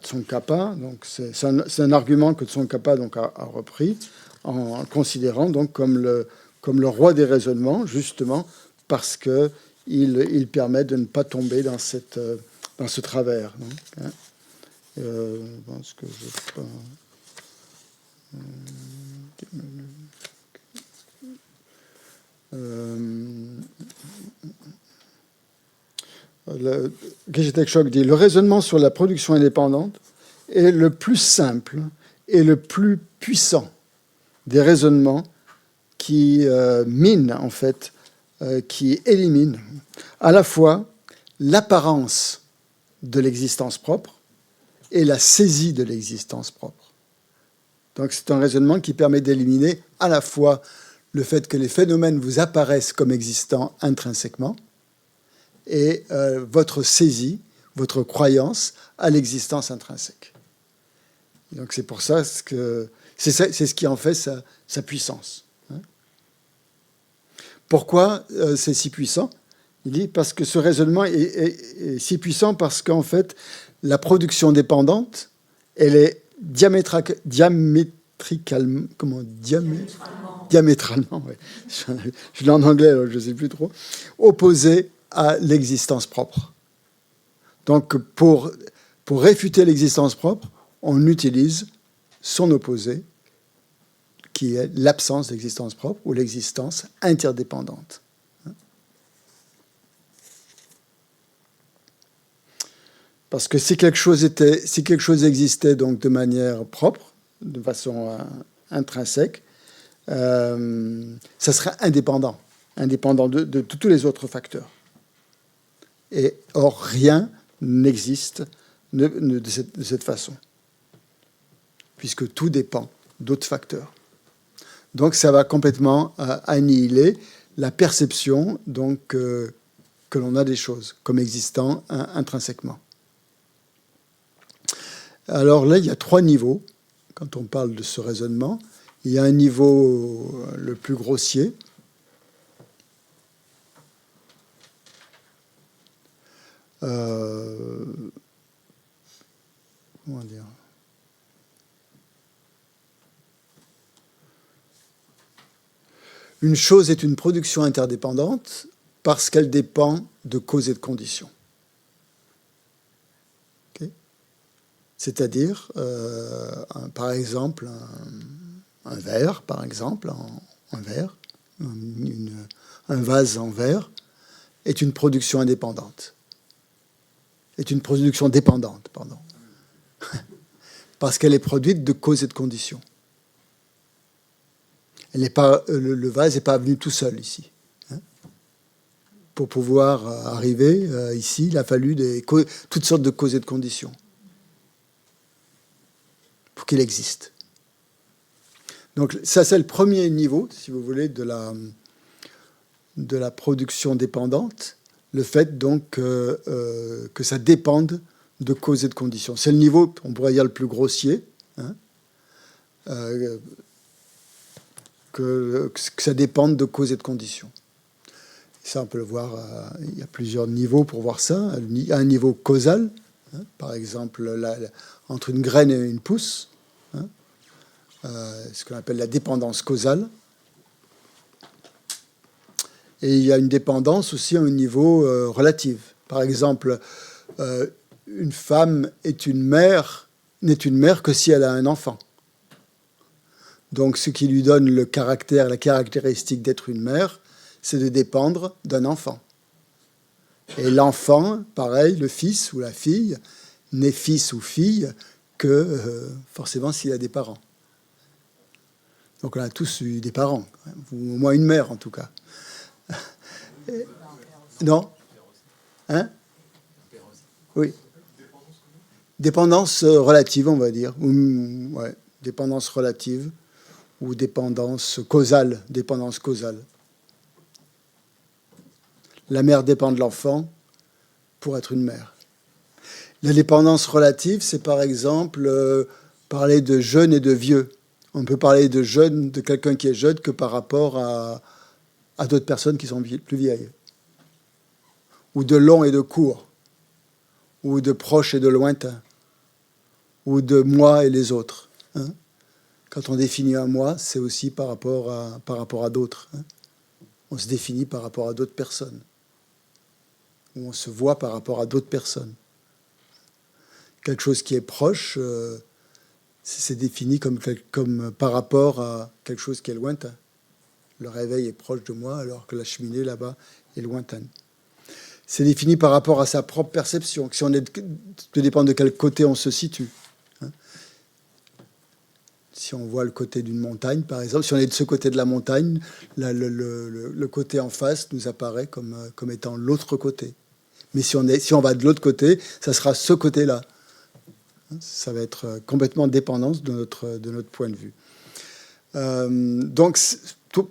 Speaker 1: Tsongkhapa, donc c'est un argument que Tsongkhapa donc a repris en considérant donc comme le roi des raisonnements, justement parce que il permet de ne pas tomber dans ce travers. Donc, hein. Je pense que je pas. Geshe Tekshok dit: le raisonnement sur la production indépendante est le plus simple et le plus puissant des raisonnements qui minent, en fait, qui éliminent à la fois l'apparence de l'existence propre et la saisie de l'existence propre. Donc c'est un raisonnement qui permet d'éliminer à la fois le fait que les phénomènes vous apparaissent comme existants intrinsèquement et votre saisie, votre croyance à l'existence intrinsèque. Donc c'est pour ça que c'est ce qui en fait sa puissance. Pourquoi c'est si puissant? Il dit parce que ce raisonnement est si puissant parce qu'en fait la production dépendante, elle est diamétralement, ouais. Je l'ai en anglais, alors je ne sais plus trop, opposée à l'existence propre. Donc, pour réfuter l'existence propre, on utilise son opposé, qui est l'absence d'existence propre ou l'existence interdépendante. Parce que si quelque chose existait donc de manière propre, de façon intrinsèque, ça serait indépendant de tous les autres facteurs. Et or, rien n'existe de cette façon, puisque tout dépend d'autres facteurs. Donc, ça va complètement annihiler la perception donc, que l'on a des choses comme existant intrinsèquement. Alors là, il y a 3 niveaux quand on parle de ce raisonnement. Il y a un niveau le plus grossier, comment dire? Une chose est une production interdépendante parce qu'elle dépend de causes et de conditions. Okay. C'est-à-dire, par exemple, un verre, par exemple, un verre, un vase en verre, est une production indépendante. Est une production dépendante, pardon. Parce qu'elle est produite de causes et de conditions. Elle n'est pas, le vase n'est pas venu tout seul ici. Hein. Pour pouvoir arriver ici, il a fallu toutes sortes de causes et de conditions pour qu'il existe. Donc ça, c'est le premier niveau, si vous voulez, de la production dépendante. Le fait donc que ça dépende de causes et de conditions. C'est le niveau, on pourrait dire, le plus grossier. Hein, que ça dépende de causes et de conditions. Ça, on peut le voir, il y a plusieurs niveaux pour voir ça. Il y a un niveau causal, hein, par exemple, entre une graine et une pousse, hein, ce qu'on appelle la dépendance causale. Et il y a une dépendance aussi à un niveau relatif. Par exemple, une femme n'est une mère que si elle a un enfant. Donc, ce qui lui donne la caractéristique d'être une mère, c'est de dépendre d'un enfant. Et l'enfant, pareil, le fils ou la fille, n'est fils ou fille que forcément s'il a des parents. Donc, on a tous eu des parents, ou au moins une mère en tout cas. Non? Hein? Oui. Dépendance relative, on va dire. Ouais, dépendance relative. Ou dépendance causale. La mère dépend de l'enfant pour être une mère. La dépendance relative, c'est par exemple parler de jeune et de vieux. On peut parler de jeune, de quelqu'un qui est jeune, que par rapport à d'autres personnes qui sont plus vieilles. Ou de long et de court. Ou de proche et de lointain. Ou de moi et les autres. Hein. Quand on définit un moi, c'est aussi par rapport à d'autres. Hein. On se définit par rapport à d'autres personnes. Ou on se voit par rapport à d'autres personnes. Quelque chose qui est proche, c'est défini comme par rapport à quelque chose qui est lointain. Le réveil est proche de moi alors que la cheminée là-bas est lointaine. C'est défini par rapport à sa propre perception. Si on est, tout dépend de quel côté on se situe. Hein. Si on voit le côté d'une montagne, par exemple, si on est de ce côté de la montagne, le côté en face nous apparaît comme étant l'autre côté. Mais si on va de l'autre côté, ça sera ce côté-là. Ça va être complètement dépendance de notre point de vue. Donc,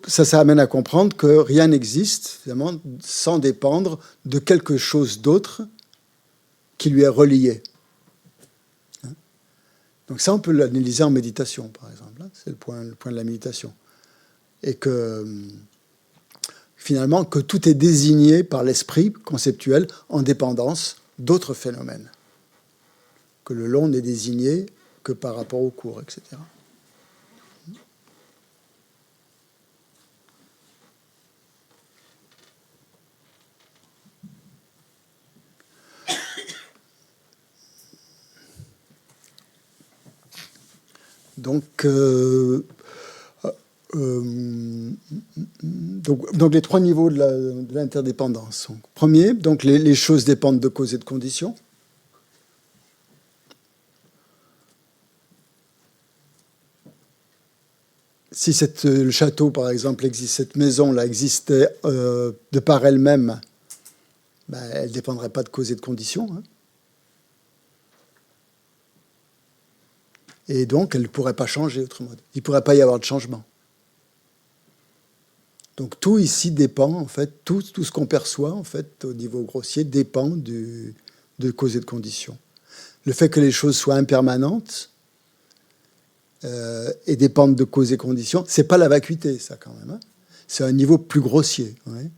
Speaker 1: ça amène à comprendre que rien n'existe, finalement, sans dépendre de quelque chose d'autre qui lui est relié. Donc ça, on peut l'analyser en méditation, par exemple. C'est le point de la méditation. Et que, finalement, que tout est désigné par l'esprit conceptuel en dépendance d'autres phénomènes. Que le long n'est désigné que par rapport au court, etc. Donc les trois niveaux de l'interdépendance. Premier, donc les choses dépendent de causes et de conditions. Si le château, par exemple, cette maison-là existait de par elle-même, ben, elle ne dépendrait pas de causes et de conditions. Hein. Et donc, elle ne pourrait pas changer autrement. Il ne pourrait pas y avoir de changement. Donc, tout ici dépend, en fait, tout ce qu'on perçoit, en fait, au niveau grossier, dépend de causes et de conditions. Le fait que les choses soient impermanentes et dépendent de causes et conditions, c'est pas la vacuité, ça, quand même. Hein. C'est un niveau plus grossier. Ouais.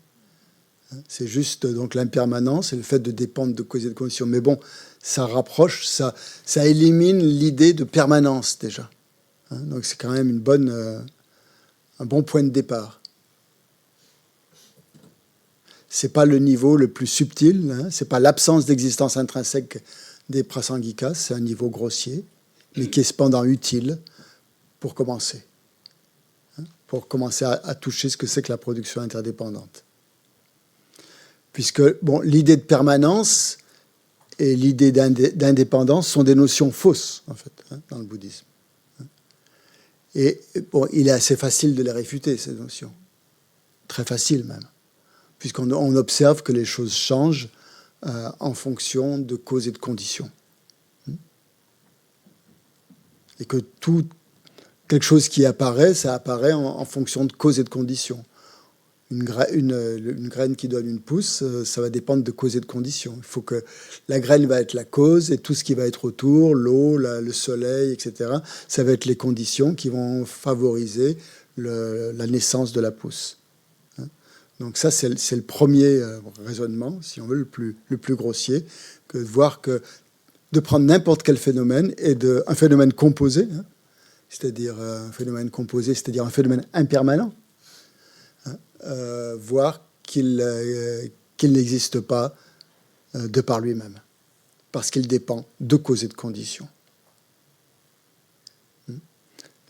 Speaker 1: C'est juste donc l'impermanence et le fait de dépendre de causes et de conditions. Mais bon, ça rapproche, ça élimine l'idée de permanence déjà. Hein. Donc c'est quand même un bon point de départ. C'est pas le niveau le plus subtil, hein. C'est pas l'absence d'existence intrinsèque des prasangikas, c'est un niveau grossier, mais qui est cependant utile pour commencer. Hein, pour commencer à toucher ce que c'est que la production interdépendante. Puisque bon, l'idée de permanence et l'idée d'indépendance sont des notions fausses, en fait, hein, dans le bouddhisme. Et bon, il est assez facile de les réfuter, ces notions. Très facile, même. Puisqu'on observe que les choses changent en fonction de causes et de conditions. Et que quelque chose qui apparaît, ça apparaît en fonction de causes et de conditions. Une graine qui donne une pousse, ça va dépendre de causes et de conditions. Il faut que la graine va être la cause et tout ce qui va être autour, l'eau, le soleil, etc., ça va être les conditions qui vont favoriser la naissance de la pousse. Donc ça, c'est le premier raisonnement, si on veut, le plus grossier, que de voir que de prendre n'importe quel phénomène et un phénomène composé, hein, c'est-à-dire un phénomène composé, c'est-à-dire un phénomène impermanent, hein, voir qu'il n'existe pas de par lui-même, parce qu'il dépend de causes et de conditions.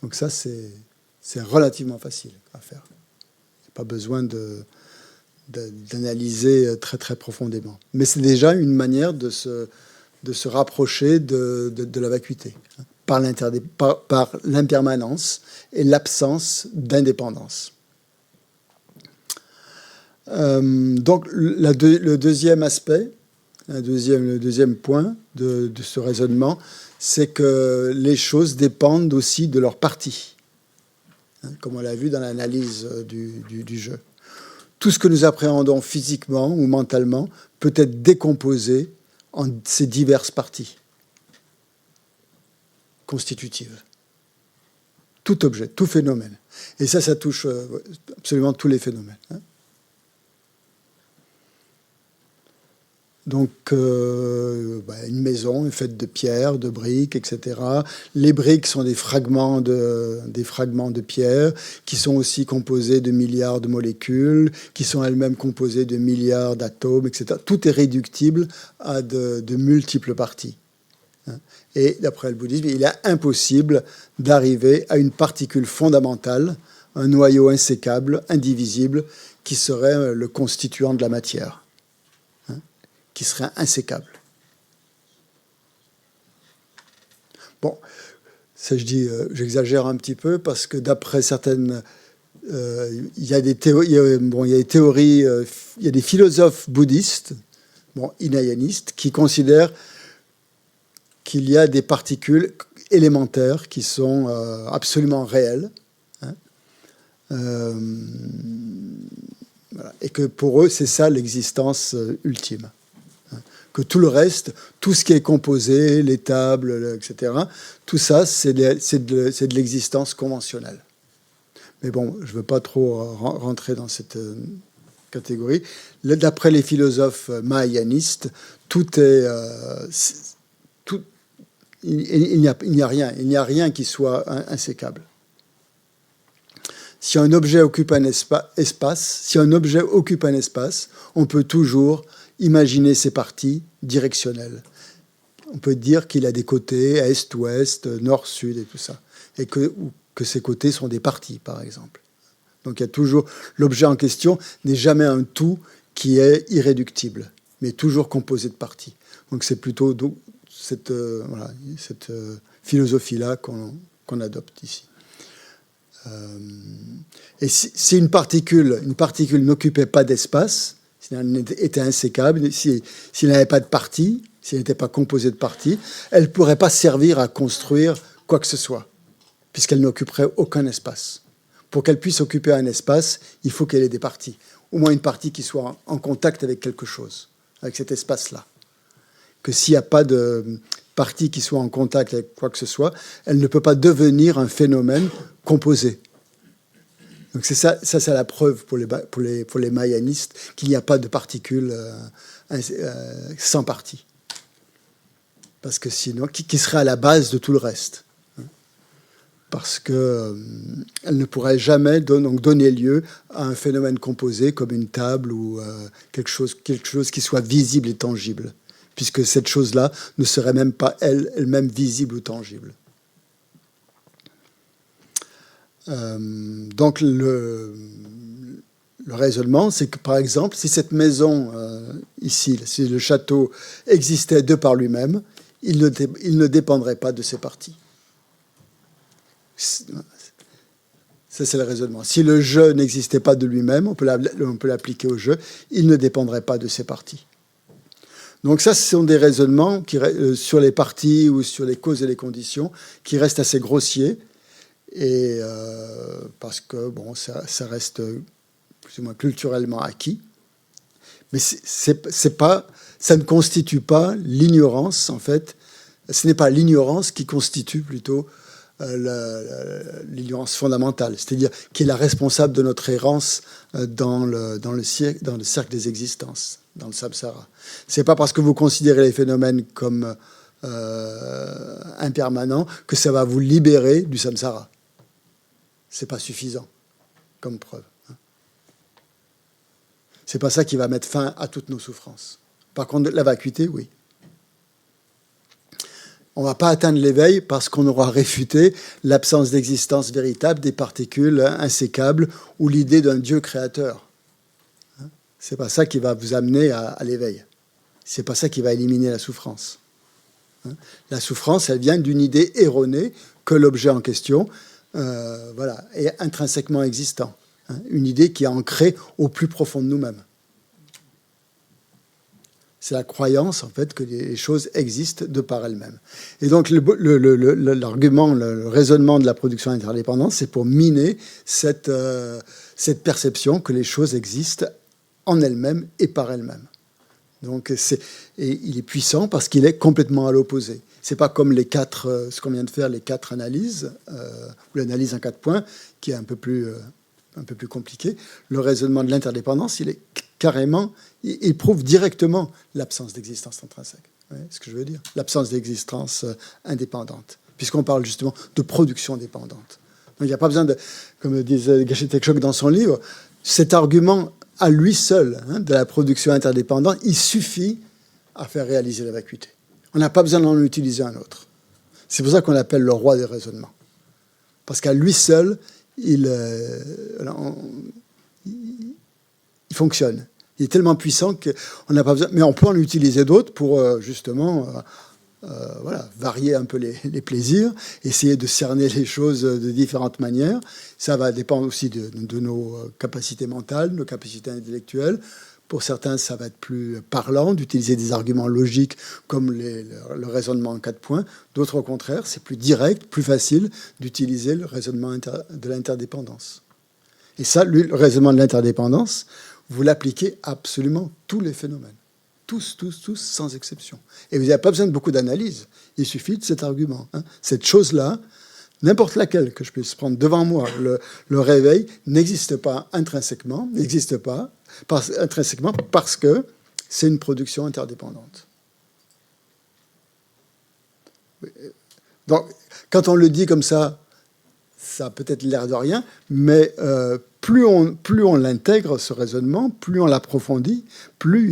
Speaker 1: Donc ça, c'est relativement facile à faire. Il n'y a pas besoin d'analyser très très profondément. Mais c'est déjà une manière de se rapprocher de la vacuité, hein, par l'impermanence et l'absence d'indépendance. Donc le deuxième aspect, le deuxième point de ce raisonnement, c'est que les choses dépendent aussi de leur partie, hein, comme on l'a vu dans l'analyse du jeu. Tout ce que nous appréhendons physiquement ou mentalement peut être décomposé en ses diverses parties constitutives. Tout objet, tout phénomène. Et ça touche absolument tous les phénomènes. Donc, une maison est faite de pierre, de briques, etc. Les briques sont des fragments de pierre qui sont aussi composés de milliards de molécules, qui sont elles-mêmes composées de milliards d'atomes, etc. Tout est réductible à de multiples parties. Et d'après le bouddhisme, il est impossible d'arriver à une particule fondamentale, un noyau insécable, indivisible, qui serait le constituant de la matière, qui serait insécable. Bon, ça j'exagère un petit peu parce que d'après certaines... il y a des théories, il y a des philosophes bouddhistes, hinayanistes, qui considèrent qu'il y a des particules élémentaires qui sont absolument réelles. Voilà. Et que pour eux, c'est ça l'existence ultime. Que tout le reste, tout ce qui est composé, les tables, etc., tout ça, c'est de l'existence conventionnelle. Mais bon, je ne veux pas trop rentrer dans cette catégorie. D'après les philosophes mahayanistes, tout est... il n'y a rien qui soit insécable. Si un objet occupe un espace, on peut toujours imaginer ses parties directionnelles. On peut dire qu'il a des côtés est-ouest, nord-sud et tout ça, et que ces côtés sont des parties, par exemple. Donc il y a toujours l'objet en question n'est jamais un tout qui est irréductible, mais toujours composé de parties. Donc c'est plutôt cette philosophie-là qu'on adopte ici. Et si une particule n'occupait pas d'espace, si elle était insécable, si elle n'avait pas de parties, si elle n'était pas composée de parties, elle ne pourrait pas servir à construire quoi que ce soit, puisqu'elle n'occuperait aucun espace. Pour qu'elle puisse occuper un espace, il faut qu'elle ait des parties, au moins une partie qui soit en contact avec quelque chose, avec cet espace-là. Que s'il n'y a pas de partie qui soit en contact avec quoi que ce soit, elle ne peut pas devenir un phénomène composé. Donc c'est ça c'est la preuve pour les mahayanistes qu'il n'y a pas de particules sans partie. Parce que sinon, qui serait à la base de tout le reste. Parce qu'elle ne pourrait jamais donner lieu à un phénomène composé comme une table ou quelque chose qui soit visible et tangible, puisque cette chose-là ne serait même pas elle-même visible ou tangible. Donc le raisonnement, c'est que par exemple, si cette maison ici, si le château existait de par lui-même, il ne dépendrait pas de ses parties. Ça, c'est le raisonnement. Si le jeu n'existait pas de lui-même, on peut l'appliquer au jeu, il ne dépendrait pas de ses parties. Donc ça, ce sont des raisonnements sur les parties ou sur les causes et les conditions qui restent assez grossiers, et parce que ça reste plus ou moins culturellement acquis. Mais ça ne constitue pas l'ignorance, en fait. Ce n'est pas l'ignorance qui constitue plutôt l'ignorance fondamentale, c'est-à-dire qui est la responsable de notre errance dans le cercle des existences, dans le samsara. C'est pas parce que vous considérez les phénomènes comme impermanents que ça va vous libérer du samsara. C'est pas suffisant comme preuve. C'est pas ça qui va mettre fin à toutes nos souffrances. Par contre, la vacuité, oui. On ne va pas atteindre l'éveil parce qu'on aura réfuté l'absence d'existence véritable des particules insécables ou l'idée d'un Dieu créateur. C'est pas ça qui va vous amener à l'éveil. C'est pas ça qui va éliminer la souffrance. La souffrance, elle vient d'une idée erronée que l'objet en question est intrinsèquement existant. Une idée qui est ancrée au plus profond de nous-mêmes. C'est la croyance, en fait, que les choses existent de par elles-mêmes. Et donc, l'argument, le raisonnement de la production interdépendante, c'est pour miner cette perception que les choses existent en elles-mêmes et par elles-mêmes. Donc, et il est puissant parce qu'il est complètement à l'opposé. C'est pas comme ce qu'on vient de faire, les 4 analyses, ou l'analyse en 4 points, qui est un peu plus compliqué. Le raisonnement de l'interdépendance, il est carrément, il prouve directement l'absence d'existence intrinsèque. Vous voyez ce que je veux dire? L'absence d'existence indépendante, puisqu'on parle justement de production dépendante. Donc il n'y a pas besoin de, comme disait Gachet-Texchoc dans son livre, cet argument à lui seul, de la production interdépendante, il suffit à faire réaliser la vacuité. On n'a pas besoin d'en utiliser un autre. C'est pour ça qu'on l'appelle le roi des raisonnements. Parce qu'à lui seul, il fonctionne. Il est tellement puissant qu'on n'a pas besoin... Mais on peut en utiliser d'autres pour justement varier un peu les plaisirs, essayer de cerner les choses de différentes manières. Ça va dépendre aussi de nos capacités mentales, nos capacités intellectuelles. Pour certains, ça va être plus parlant d'utiliser des arguments logiques comme le raisonnement en 4 points. D'autres, au contraire, c'est plus direct, plus facile d'utiliser le raisonnement de l'interdépendance. Et ça, le raisonnement de l'interdépendance, vous l'appliquez à absolument tous les phénomènes. Tous, sans exception. Et vous n'avez pas besoin de beaucoup d'analyse. Il suffit de cet argument. Cette chose-là, n'importe laquelle que je puisse prendre devant moi, le réveil n'existe pas intrinsèquement, intrinsèquement parce que c'est une production interdépendante. Donc, quand on le dit comme ça a peut-être l'air de rien, mais plus on l'intègre, ce raisonnement, plus on l'approfondit, plus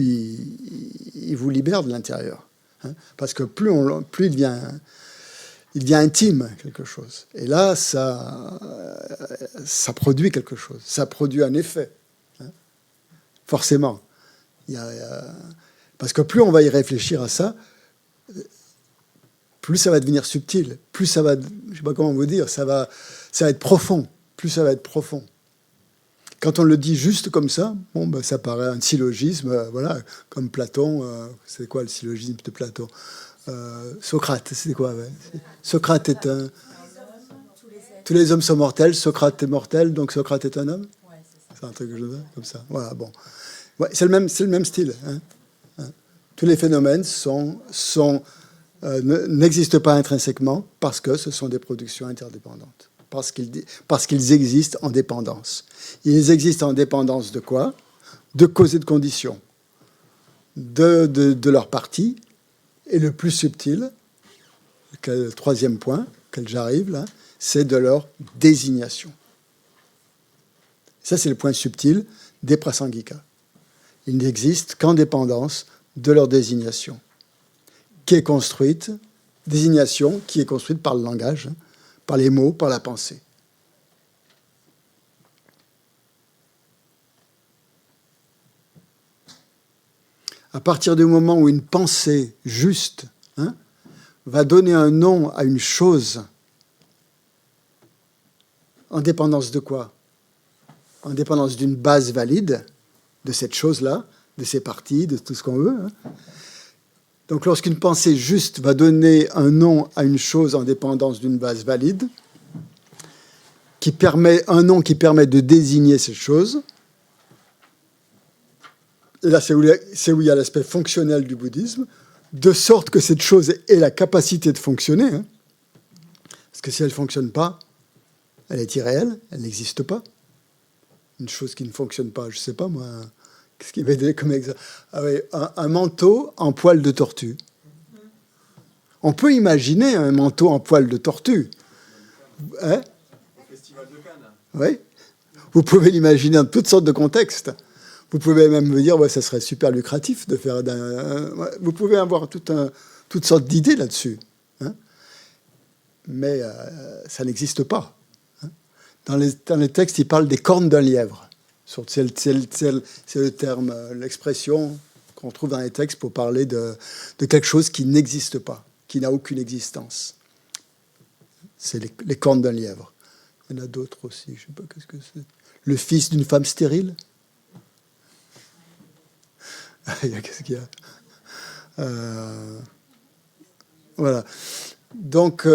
Speaker 1: il vous libère de l'intérieur. Parce que plus il devient intime, quelque chose. Et là, ça produit quelque chose. Ça produit un effet. Forcément. Parce que plus on va y réfléchir à ça, plus ça va devenir subtil, plus ça va, je ne sais pas comment vous dire, ça va être profond, plus ça va être profond. Quand on le dit juste comme ça, ça paraît un syllogisme, voilà, comme Platon, c'est quoi le syllogisme de Platon? Socrate, c'est quoi? Ouais. Socrate est un... Tous les hommes sont mortels, Socrate est mortel, donc Socrate est un homme? C'est un truc que je veux, comme ça. Voilà, bon. Ouais, c'est le même style. Tous les phénomènes n'existent pas intrinsèquement parce que ce sont des productions interdépendantes. Parce qu'ils existent en dépendance. Ils existent en dépendance de quoi? De cause et de condition. De leur partie. Et le plus subtil, le 3e point, auquel j'arrive là, c'est de leur désignation. Ça, c'est le point subtil des prasangika. Ils n'existent qu'en dépendance de leur désignation, qui est construite, désignation qui est construite par le langage, par les mots, par la pensée. À partir du moment où une pensée juste va donner un nom à une chose, en dépendance de quoi? En dépendance d'une base valide, de cette chose-là, de ses parties, de tout ce qu'on veut. Donc lorsqu'une pensée juste va donner un nom à une chose en dépendance d'une base valide, un nom qui permet de désigner cette chose, et là c'est où il y a l'aspect fonctionnel du bouddhisme, de sorte que cette chose ait la capacité de fonctionner, parce que si elle ne fonctionne pas, elle est irréelle, elle n'existe pas. Une chose qui ne fonctionne pas, je ne sais pas moi, qu'est-ce qui va être comme exemple? Un manteau en poil de tortue. On peut imaginer un manteau en poil de tortue. Au Festival de Cannes. Oui. Vous pouvez l'imaginer dans toutes sortes de contextes. Vous pouvez même me dire, ça serait super lucratif de faire... Vous pouvez avoir toutes sortes d'idées là-dessus. Mais ça n'existe pas. Dans les textes, il parle des cornes d'un lièvre. C'est le terme, l'expression qu'on trouve dans les textes pour parler de quelque chose qui n'existe pas, qui n'a aucune existence. C'est les cornes d'un lièvre. Il y en a d'autres aussi, je ne sais pas qu'est-ce que c'est. Le fils d'une femme stérile. Qu'est-ce qu'il y a Voilà. Donc...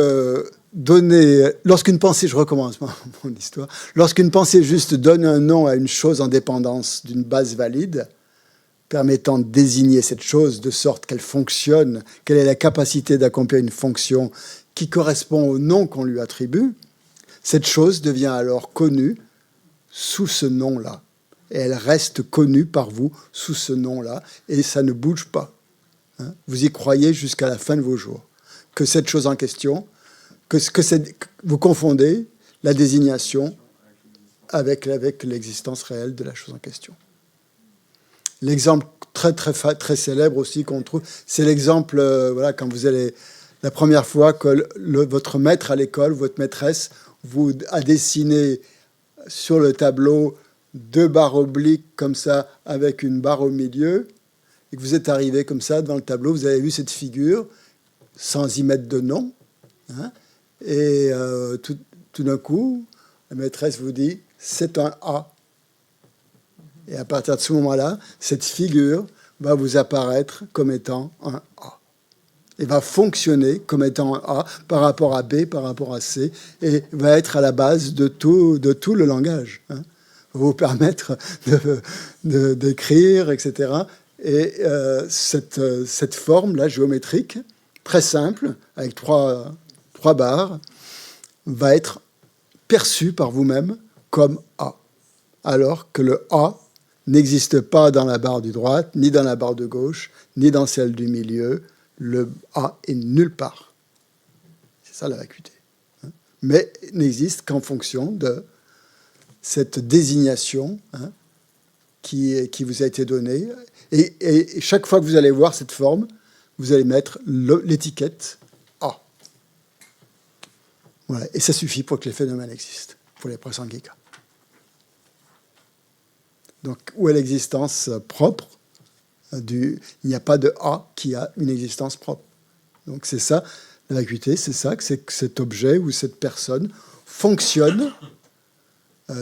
Speaker 1: lorsqu'une pensée, je recommence mon histoire, lorsqu'une pensée juste donne un nom à une chose en dépendance d'une base valide, permettant de désigner cette chose de sorte qu'elle fonctionne, qu'elle ait la capacité d'accomplir une fonction qui correspond au nom qu'on lui attribue, cette chose devient alors connue sous ce nom-là. Et elle reste connue par vous sous ce nom-là, et ça ne bouge pas. Hein. Vous y croyez jusqu'à la fin de vos jours. Que cette chose en question, vous confondez la désignation avec l'existence réelle de la chose en question. L'exemple très célèbre aussi qu'on trouve, c'est l'exemple, voilà, quand vous allez, la première fois que votre maître à l'école, votre maîtresse, vous a dessiné sur le tableau 2 barres obliques comme ça, avec une barre au milieu, et que vous êtes arrivé comme ça devant le tableau, vous avez vu cette figure, sans y mettre de nom, hein, et tout d'un coup, la maîtresse vous dit, c'est un A. Et à partir de ce moment-là, cette figure va vous apparaître comme étant un A. Et va fonctionner comme étant un A par rapport à B, par rapport à C, et va être à la base de tout le langage. Hein. Va vous permettre d'écrire, etc. Et cette forme-là, géométrique, très simple, avec trois barres, va être perçue par vous-même comme A. Alors que le A n'existe pas dans la barre du droite, ni dans la barre de gauche, ni dans celle du milieu. Le A est nulle part. C'est ça la vacuité. Hein. Mais n'existe qu'en fonction de cette désignation, hein, qui vous a été donnée. Et chaque fois que vous allez voir cette forme, vous allez mettre l'étiquette A. Voilà. Et ça suffit pour que les phénomènes existent, pour les prasangika. Donc, où est l'existence propre il n'y a pas de A qui a une existence propre. Donc, c'est ça, la vacuité, c'est ça, que cet objet ou cette personne fonctionne,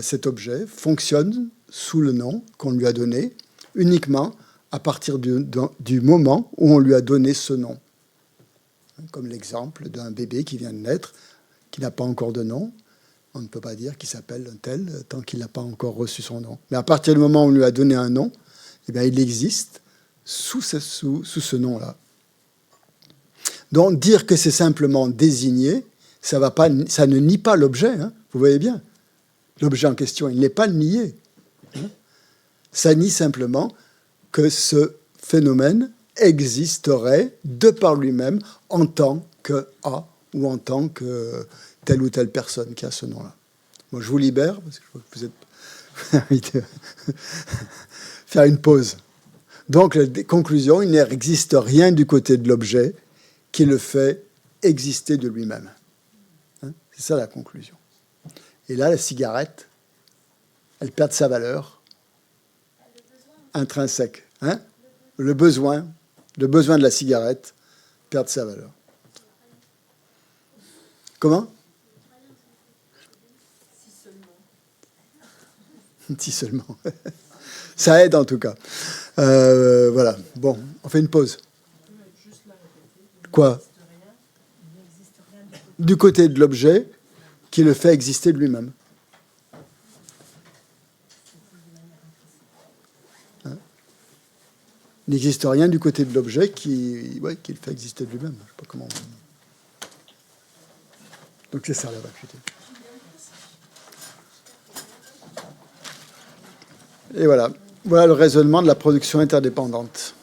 Speaker 1: cet objet fonctionne sous le nom qu'on lui a donné, uniquement à partir du moment où on lui a donné ce nom. Comme l'exemple d'un bébé qui vient de naître, qui n'a pas encore de nom. On ne peut pas dire qu'il s'appelle un tel tant qu'il n'a pas encore reçu son nom. Mais à partir du moment où on lui a donné un nom, eh bien, il existe sous ce nom-là. Donc, dire que c'est simplement désigné, ça ne nie pas l'objet. Hein, vous voyez bien. L'objet en question, il n'est pas nié. Hein. Ça nie simplement que ce phénomène existerait de par lui-même en tant que A ou en tant que telle ou telle personne qui a ce nom-là. Moi, je vous libère, parce que je vois que vous êtes faire une pause. Donc, la conclusion, il n'existe rien du côté de l'objet qui le fait exister de lui-même. Hein, c'est ça la conclusion. Et là, la cigarette, elle perd sa valeur intrinsèque. Hein, le besoin de la cigarette perd sa valeur. Comment ? Si seulement. Ça aide en tout cas. Voilà. Bon, on fait une pause. Quoi ? Du côté de l'objet qui le fait exister de lui-même. Hein ? Il n'existe rien du côté de l'objet qui le fait exister de lui-même. Je ne sais pas comment. Donc c'est ça la vacuité. Et voilà le raisonnement de la production interdépendante.